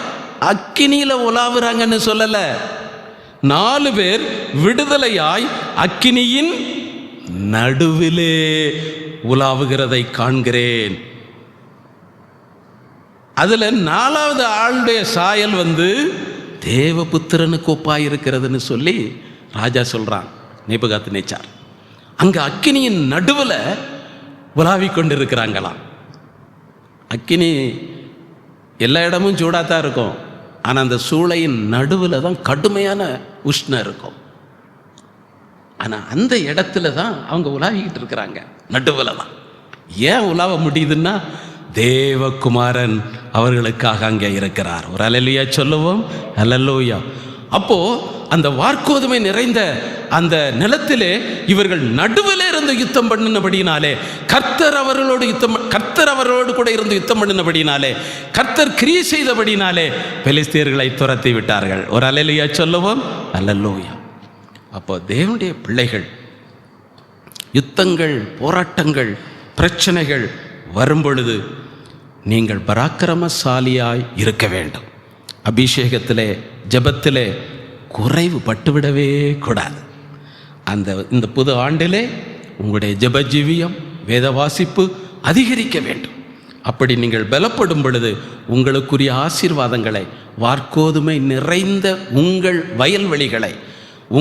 [SPEAKER 1] அக்கினியில் உலாவுறாங்கன்னு சொல்லலை. 4 பேர் விடுதலையாய் அக்கினியின் நடுவிலே உலாவுகிறதை காண்கிறேன். அதில் 4வது ஆளுடைய சாயல் தேவபுத்திரனுக்கு ஒப்பாயிருக்கிறதுன்னு சொல்லி ராஜா சொல்கிறான். நேபுகாத்நேச்சார் அங்கே அக்கினியின் நடுவில் உலாவிக் கொண்டு இருக்கிறாங்களாம். அக்கினி எல்லா இடமும் சூடாக தான் இருக்கும். ஆனால் அந்த சூளையின் நடுவில் தான் கடுமையான உஷ்ணம் இருக்கும். ஆனால் அந்த இடத்துல தான் அவங்க உலாவிக்கிட்டு இருக்கிறாங்க, நடுவில் தான். ஏன் உலாவ முடியுதுன்னா தேவகுமாரன் அவர்களுக்காக அங்கே இருக்கிறார். ஒரு அல்லேலூயா சொல்லுவோம். அல்லேலூயா. அப்போது அந்த வார்க்கோதுமை நிறைந்த அந்த நிலத்திலே இவர்கள் நடுவில் இருந்து யுத்தம் பண்ணினபடினாலே, கர்த்தர் அவர்களோடு கூட இருந்து யுத்தம் பண்ணினபடினாலே, கர்த்தர் கிரியை செய்தபடினாலே பெலிஸ்தியர்களை துரத்தி விட்டார்கள். ஒரு அல்லேலூயா சொல்லுவோம். அல்லேலூயா. அப்போ தேவனுடைய பிள்ளைகள் யுத்தங்கள், போராட்டங்கள், பிரச்சனைகள் வரும்பொழுது நீங்கள் பராக்கிரமசாலியாய் இருக்க வேண்டும். அபிஷேகத்திலே, ஜெபத்திலே குறைவு பட்டுவிடவே கூடாது. இந்த புது ஆண்டிலே உங்களுடைய ஜெப ஜீவியம், வேத வாசிப்பு அதிகரிக்க வேண்டும். அப்படி நீங்கள் பலப்படும் பொழுது உங்களுக்குரிய ஆசீர்வாதங்களை, வார்க்கோதுமை நிறைந்த உங்கள் வயல்வெளிகளை,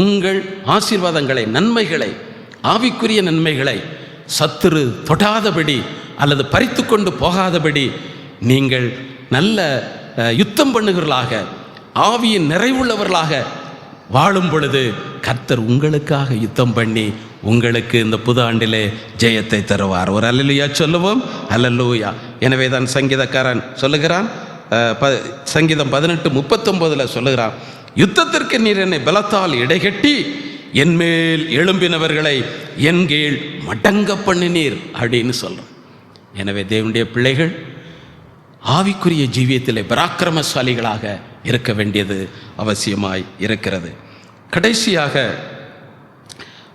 [SPEAKER 1] உங்கள் ஆசீர்வாதங்களை, நன்மைகளை, ஆவிக்குரிய நன்மைகளை சத்துரு தொடாதபடி அல்லது பறித்து கொண்டு போகாதபடி நீங்கள் நல்ல யுத்தம் பண்ணுகிறவர்களாக, ஆவியின் நிறைவுள்ளவர்களாக வாழும் பொழுது கர்த்தர் உங்களுக்காக யுத்தம் பண்ணி உங்களுக்கு இந்த புது ஆண்டிலே ஜெயத்தை தருவார். ஒரு அல்லேலூயா சொல்லுவோம். அல்லேலூயா. எனவே தான் சங்கீதக்காரன் சொல்லுகிறான், சங்கீதம் 18:39 சொல்லுகிறான், யுத்தத்திற்கு நீர் என்னை பலத்தால் இடைகட்டி என்மேல் எழும்பினவர்களை என் கீழ் மடங்க பண்ணினீர் அப்படின்னு சொல்கிறோம். எனவே தேவனுடைய பிள்ளைகள் ஆவிக்குரிய ஜீவியத்திலே பராக்கிரமசாலிகளாக இருக்க வேண்டியது அவசியமாய் இருக்கிறது. கடைசியாக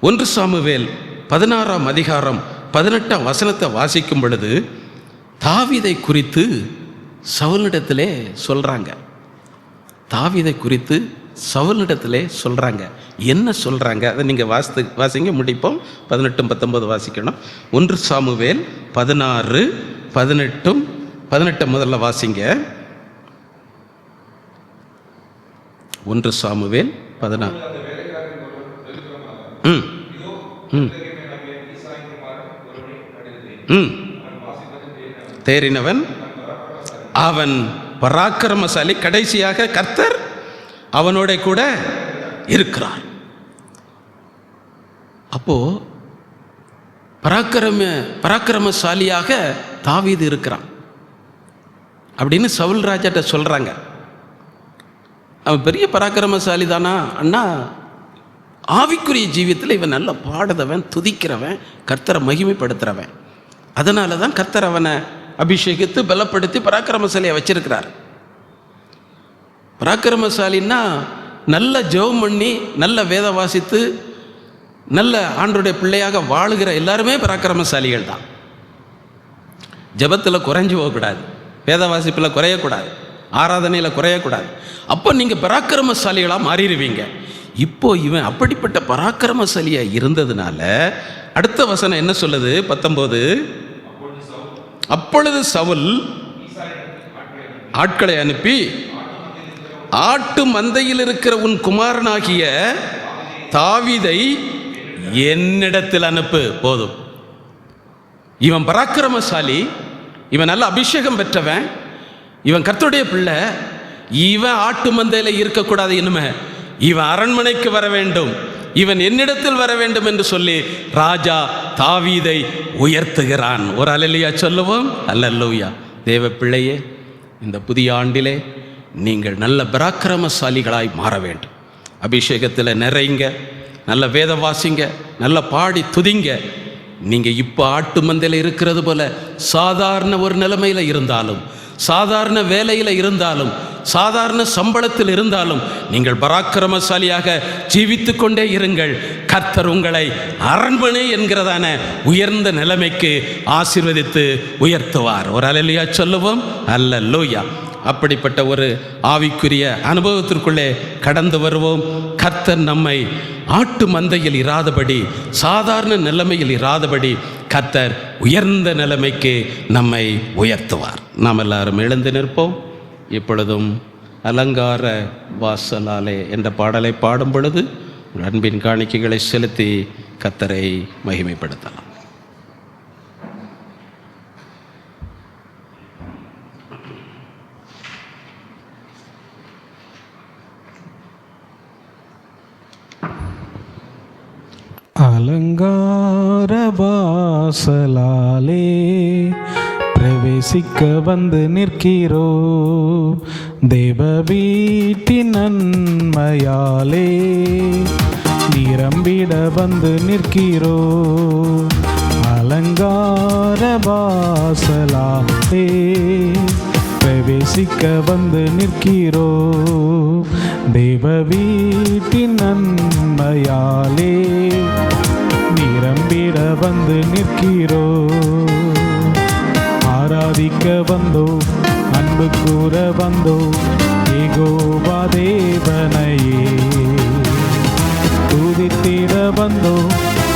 [SPEAKER 1] 1 சாமுவேல் 16ஆம் அதிகாரம் 18ஆம் வசனத்தை வாசிக்கும் பொழுது தாவீதை குறித்து சவுலிடத்திலே சொல்கிறாங்க. தாவீதை குறித்து சவுலிடத்திலே சொல்கிறாங்க. என்ன சொல்கிறாங்க அதை நீங்கள் வாசிங்க, முடிப்போம். 18-19 வாசிக்கணும். 1 சாமுவேல் 16-18 முதல்ல வாசிங்க. 1 சாமுவேல் 16. தேறினவன் அவன் பராக்கிரமசாலி, கடைசியாக கர்த்தர் அவனோட கூட இருக்கிறார். அப்போ பராக்கிரமசாலியாக தாவீது இருக்கிறான் அப்படின்னு சவுல் ராஜாட்ட சொல்றாங்க. அவன் பெரிய பராக்கிரமசாலி தானா அண்ணா? ஆவிக்குரிய ஜீவியத்தில் இவன் நல்ல பாடுறவன், துதிக்கிறவன், கர்த்தரை மகிமைப்படுத்துறவன். அதனால தான் கர்த்தர் அவனை அபிஷேகித்து பலப்படுத்தி பராக்கிரமசாலியை வச்சிருக்கிறார். பராக்கிரமசாலின்னா நல்ல ஜெபம் பண்ணி, நல்ல வேத வாசித்து, நல்ல ஆண்டோடைய பிள்ளையாக வாழுகிற எல்லாருமே பராக்கிரமசாலிகள் தான். ஜெபத்தில் குறைஞ்சி போகக்கூடாது, வேத வாசிப்பில் குறையக்கூடாது, ஆராதனையில் குறையக்கூடாது. அப்போ நீங்கள் பராக்கிரமசாலிகளாக மாறிடுவீங்க. இப்போ இவன் அப்படிப்பட்ட பராக்கிரமசாலியாக இருந்ததுனால அடுத்த வசனம் என்ன சொல்லுது? 19. அப்பொழுது சவுல் ஆட்களை அனுப்பி, ஆட்டு மந்தையில் இருக்கிற உன் குமாரனாகிய தாவீதை என்னிடத்தில் அனுப்பு. போதும். இவன் பராக்கிரமசாலி, இவன் நல்ல அபிஷேகம் பெற்றவன், இவன் கர்த்தருடைய பிள்ளை. இவன் ஆட்டு மந்தையில் இருக்கக்கூடாது, இனிமே இவன் அரண்மனைக்கு வர வேண்டும், இவன் என்னிடத்தில் வர வேண்டும் என்று சொல்லி ராஜா தாவீதை உயர்த்துகிறான். ஒரு அல்லேலூயா சொல்லுவோம். அல்லேலூயா. தேவ பிள்ளையே, இந்த புதிய ஆண்டிலே நீங்கள் நல்ல பராக்கிரமசாலிகளாய் மாற வேண்டும். அபிஷேகத்தில் நிறைங்க, நல்ல வேத வாசிங்க, நல்ல பாடி துதிங்க. நீங்கள் இப்போ ஆட்டு மந்தையில் இருக்கிறது போல சாதாரண ஒரு நிலைமையில் இருந்தாலும், சாதாரண வேலையில் இருந்தாலும், சாதாரண சம்பளத்தில் இருந்தாலும் நீங்கள் பராக்கிரமசாலியாக ஜீவித்து கொண்டே இருங்கள். கர்த்தர் உங்களை அரண்மனை என்கிறதான உயர்ந்த நிலைமைக்கு ஆசீர்வதித்து உயர்த்துவார். ஒரு அல்லேலூயா சொல்லுவோம். அல்லேலூயா. அப்படிப்பட்ட ஒரு ஆவிக்குரிய அனுபவத்திற்குள்ளே கடந்து வருவோம். கர்த்தர் நம்மை ஆட்டு மந்தையில் இராதபடி, சாதாரண நிலைமையில் இராதபடி கர்த்தர் உயர்ந்த நிலைமைக்கு நம்மை உயர்த்துவார். நாம் எல்லாரும் எழுந்து நிற்போம். இப்பொழுதும் அலங்கார வாசலாலே என்ற பாடலை பாடும் பொழுது அன்பின் காணிக்கைகளை செலுத்தி கர்த்தரை மகிமைப்படுத்தலாம்.
[SPEAKER 2] அலங்கார வாசலாலே பிரவேசிக்க வந்து நிற்கிறோ, தேவ வீட்டின் நன்மையாலே நிரம்பிட வந்து நிற்கிறோ. அலங்கார வாசலாலே பிரவேசிக்க வந்து நிற்கிறோ, தேவ வீட்டின் நன்மையாலே நிரம்பிட வந்து நிற்கிறோ. ஆராதிக்க வந்தோ, அன்பு கூற வந்தோ, யெகோவா தேவனையே துதித்திட வந்தோ,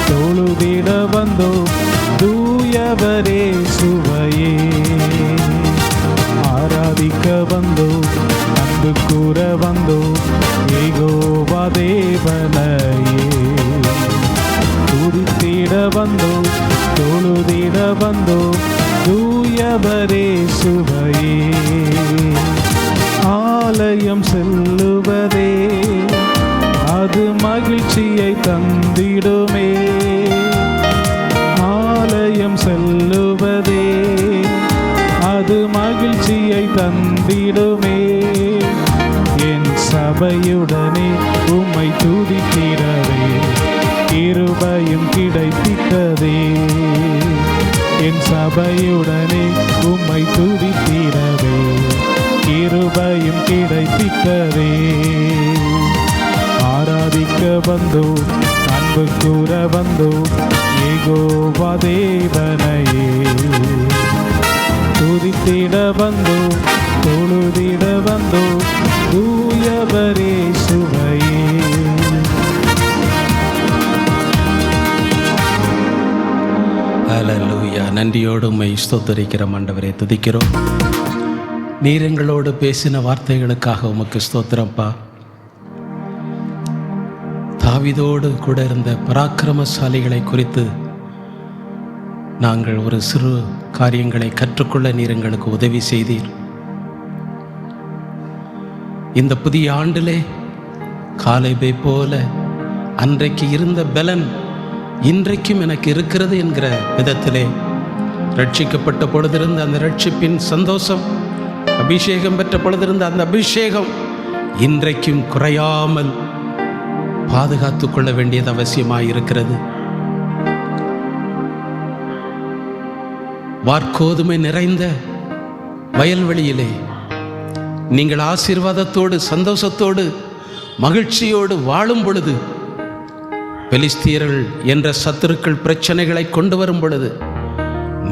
[SPEAKER 2] தொழுதிட வந்தோ, தூயவரே சுவையே. ஆராதிக்க வந்தோ, அன்பு கூற வந்தோ, யெகோவா தேவனையே துதித்திட வந்தோ, தொழுதிட வந்தோ, தூயவரே சுவையே. ஆலயம் செல்லுவதே அது மகிழ்ச்சியை தந்திடுமே. ஆலயம் செல்லுவதே அது மகிழ்ச்சியை தந்திடுமே. என் சபையுடனே உம்மை துதித்திடவே கிருபையும் கிடைத்திட்டதே. என் சபையுடனே உம்மை துதித்திடவே கிருபையும் கிடைத்திட்டதே. ஆராதிக்க வந்தோ அன்பு கூற வந்தோ யெகோவா தேவனையே. துதித்திட வந்தோ தொழுதிட வந்தோ தூயவரே சுவையே.
[SPEAKER 1] ஹல்லேலூயா. நன்றியோடு உம்மை ஸ்தோத்தரிக்கிறோம் ஆண்டவரே, துதிக்கிறோம். நீர் எங்களோடு பேசின வார்த்தைகளுக்காக உமக்கு ஸ்தோத்திரம்ப்பா. தாவீதோடு கூட இருந்த பராக்கிரமசாலிகளை குறித்து நாங்கள் ஒரு சிறு காரியங்களை கற்றுக்கொள்ள நீர் எங்களுக்கு உதவி செய்தீர். இந்த புதிய ஆண்டிலே காலேபை போல அன்றைக்கு இருந்த பலன் இன்றைக்கும் எனக்கு இருக்கிறது என்கிற விதத்திலே ரட்சிக்கப்பட்ட பொழுதிருந்த அந்த ரட்சிப்பின் சந்தோஷம், அபிஷேகம் பெற்ற பொழுதிருந்த அந்த அபிஷேகம் இன்றைக்கும் குறையாமல் பாதுகாத்து கொள்ள வேண்டியது அவசியமாயிருக்கிறது. வார்கோதுமை நிறைந்த வயல்வெளியிலே நீங்கள் ஆசீர்வாதத்தோடு சந்தோஷத்தோடு மகிழ்ச்சியோடு வாழும் பொழுது, பெலிஸ்தியர்கள் என்ற சத்துருக்கள் பிரச்சனைகளை கொண்டு வரும் பொழுது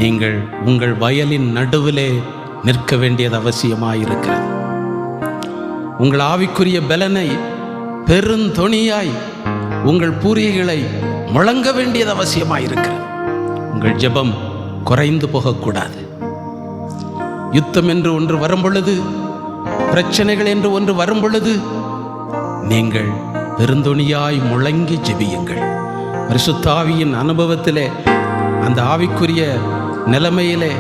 [SPEAKER 1] நீங்கள் உங்கள் வயலின் நடுவிலே நிற்க வேண்டியது அவசியமாயிருக்கிறது. உங்கள் ஆவிக்குரிய பலனை பெருந்தொனியாய் உங்கள் பூரிகைகளை முழங்க வேண்டியது அவசியமாயிருக்கிறது. உங்கள் ஜெபம் குறைந்து போகக்கூடாது. யுத்தம் என்று ஒன்று வரும் பொழுது, பிரச்சனைகள் என்று ஒன்று வரும் பொழுது நீங்கள் பெருந்தொனியாய் முழங்கி ஜெபியுங்கள். பரிசுத்த ஆவியின் அனுபவத்திலே, அந்த ஆவிக்குரிய நிலைமையிலே,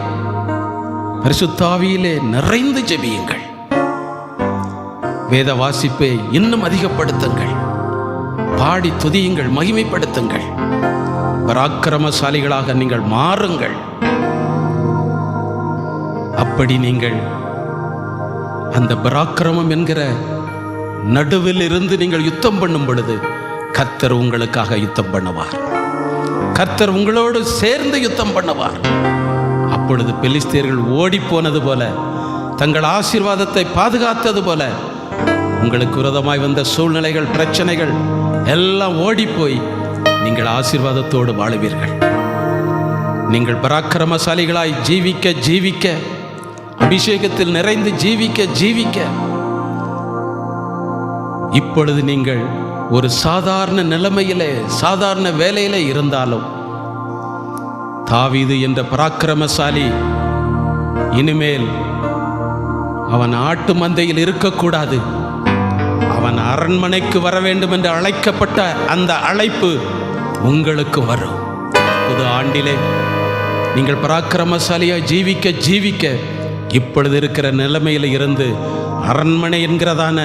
[SPEAKER 1] பரிசுத்த ஆவியிலே நிறைந்து ஜெபியுங்கள். வேத வாசிப்பை இன்னும் அதிகப்படுத்துங்கள். பாடி துதியுங்கள், மகிமைப்படுத்துங்கள். பராக்கிரமசாலிகளாக நீங்கள் மாறுங்கள். அப்படி நீங்கள் அந்த பராக்கிரமம் என்கிற நடுவில் இருந்து நீங்கள் யுத்தம் பண்ணும் பொழுது கர்த்தர் உங்களுக்காக யுத்தம் பண்ணுவார். கர்த்தர் உங்களோடு சேர்ந்து யுத்தம் பண்ணுவார். அப்பொழுது பெலிஸ்தியர்கள் ஓடி போனது போல, தங்கள் ஆசீர்வாதத்தை பாதுகாத்தது போல, உங்களுக்கு விரோதமாய் வந்த சூழ்நிலைகள், பிரச்சனைகள் எல்லாம் ஓடிப்போய் நீங்கள் ஆசீர்வாதத்தோடு வாழுவீர்கள். நீங்கள் பராக்கிரமசாலிகளாய் ஜீவிக்க ஜீவிக்க, அபிஷேகத்தில் நிறைந்து ஜீவிக்க ஜீவிக்க, இப்பொழுது நீங்கள் ஒரு சாதாரண நிலைமையிலே, சாதாரண வேலையிலே இருந்தாலும், தாவீது என்ற பராக்கிரமசாலி இனிமேல் அவன் ஆட்டு மந்தையில் இருக்கக்கூடாது, அவன் அரண்மனைக்கு வர வேண்டும் என்று அழைக்கப்பட்ட அந்த அழைப்பு உங்களுக்கு வரும். புது ஆண்டிலே நீங்கள் பராக்கிரமசாலியாய் ஜீவிக்க ஜீவிக்க, இப்பொழுது இருக்கிற நிலைமையில் இருந்து அரண்மனை என்கிறதான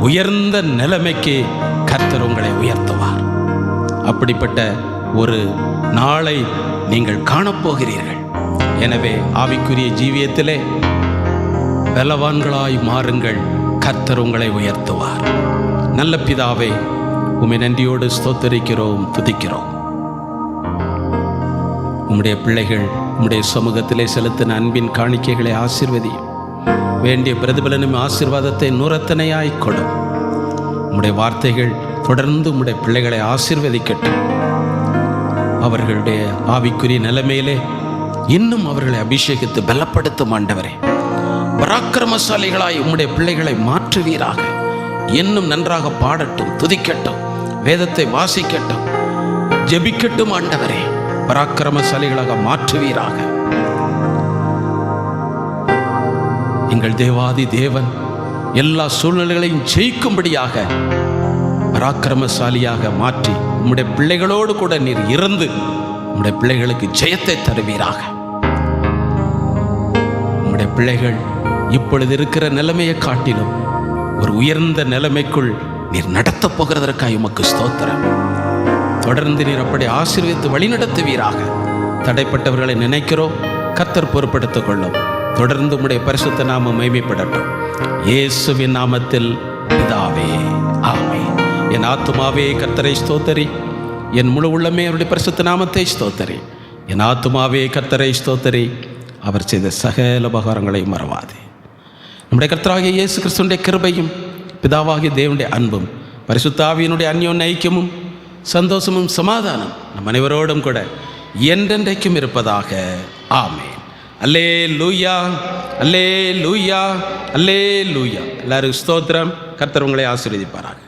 [SPEAKER 1] உயர்ந்த நிலைமைக்கு கர்த்தர் உங்களை உயர்த்துவார். அப்படிப்பட்ட ஒரு நாளை நீங்கள் காணப்போகிறீர்கள். எனவே ஆவிக்குரிய ஜீவியத்திலே பலவான்களாய் மாறுங்கள். கர்த்தர் உங்களை உயர்த்துவார். நல்ல பிதாவே, உம்மை நன்றியோடு ஸ்தோத்தரிக்கிறோம், துதிக்கிறோம். உம்முடைய பிள்ளைகள் உம்முடைய சமூகத்திலே செலுத்தின அன்பின் காணிக்கைகளை ஆசீர்வதியும். வேண்டிய பிரதிபலனும் ஆசீர்வாதத்தை நூறத்தனையாய் கொடும். உம்முடைய வார்த்தைகள் தொடர்ந்து உம்முடைய பிள்ளைகளை ஆசீர்வதிக்கட்டும். அவர்களுடைய ஆவிக்குரிய நிலைமையிலே இன்னும் அவர்களை அபிஷேகித்து பலப்படுத்தும் ஆண்டவரே. பராக்கிரமசாலிகளாய் உம்முடைய பிள்ளைகளை மாற்றுவீராக. இன்னும் நன்றாக பாடட்டும், துதிக்கட்டும், வேதத்தை வாசிக்கட்டும், ஜெபிக்கட்டும் ஆண்டவரே. பராக்கிரமசாலிகளாக மாற்றுவீராக. எங்கள் தேவாதி தேவன் எல்லா சூழ்நிலைகளையும் ஜெயிக்கும்படியாக பராக்கிரமசாலியாக மாற்றி உம்முடைய பிள்ளைகளோடு கூட நீர் இருந்து உம்முடைய பிள்ளைகளுக்கு ஜெயத்தை தருவீராக. உம்முடைய பிள்ளைகள் இப்பொழுது இருக்கிற நிலைமையை காட்டிலும் ஒரு உயர்ந்த நிலைமைக்குள் நீர் நடத்தப் போகிறதற்காக உமக்கு ஸ்தோத்திரம். தொடர்ந்து நீர் அப்படி ஆசீர்வதித்து வழிநடத்துவீராக. தடைப்பட்டவர்களை நினைக்கிறோம், கர்த்தர் பொறுப்படுத்திக் கொள்ளும். தொடர்ந்து உம்முடைய பரிசுத்த நாமம் மகிமைப்படட்டும். இயேசுவின் நாமத்தில் பிதாவே, ஆமென். என் ஆத்துமாவே கர்த்தரை ஸ்தோத்தரி, என் முழு உள்ளமே அவருடைய பரிசுத்த நாமத்தை ஸ்தோத்தரி. என் ஆத்துமாவே கர்த்தரை ஸ்தோத்தரி, அவர் செய்த சகல உபகாரங்களை மறவாதே. நம்முடைய கர்த்தராகிய இயேசு கிறிஸ்துவினுடைய கிருபையும் பிதாவாகிய தேவனுடைய அன்பும் பரிசுத்த ஆவியினுடைய அந்யோன்ய ஐக்கியமும் சந்தோஷமும் சமாதானம் நம் அனைவரோடும் கூட என்றென்றைக்கும் இருப்பதாக. ஆமென். அல்லேலூயா, அல்லேலூயா, அல்லேலூயா. எல்லாரும் ஸ்தோத்திரம். கர்த்தர் உங்களை ஆசீர்வதிப்பாராக.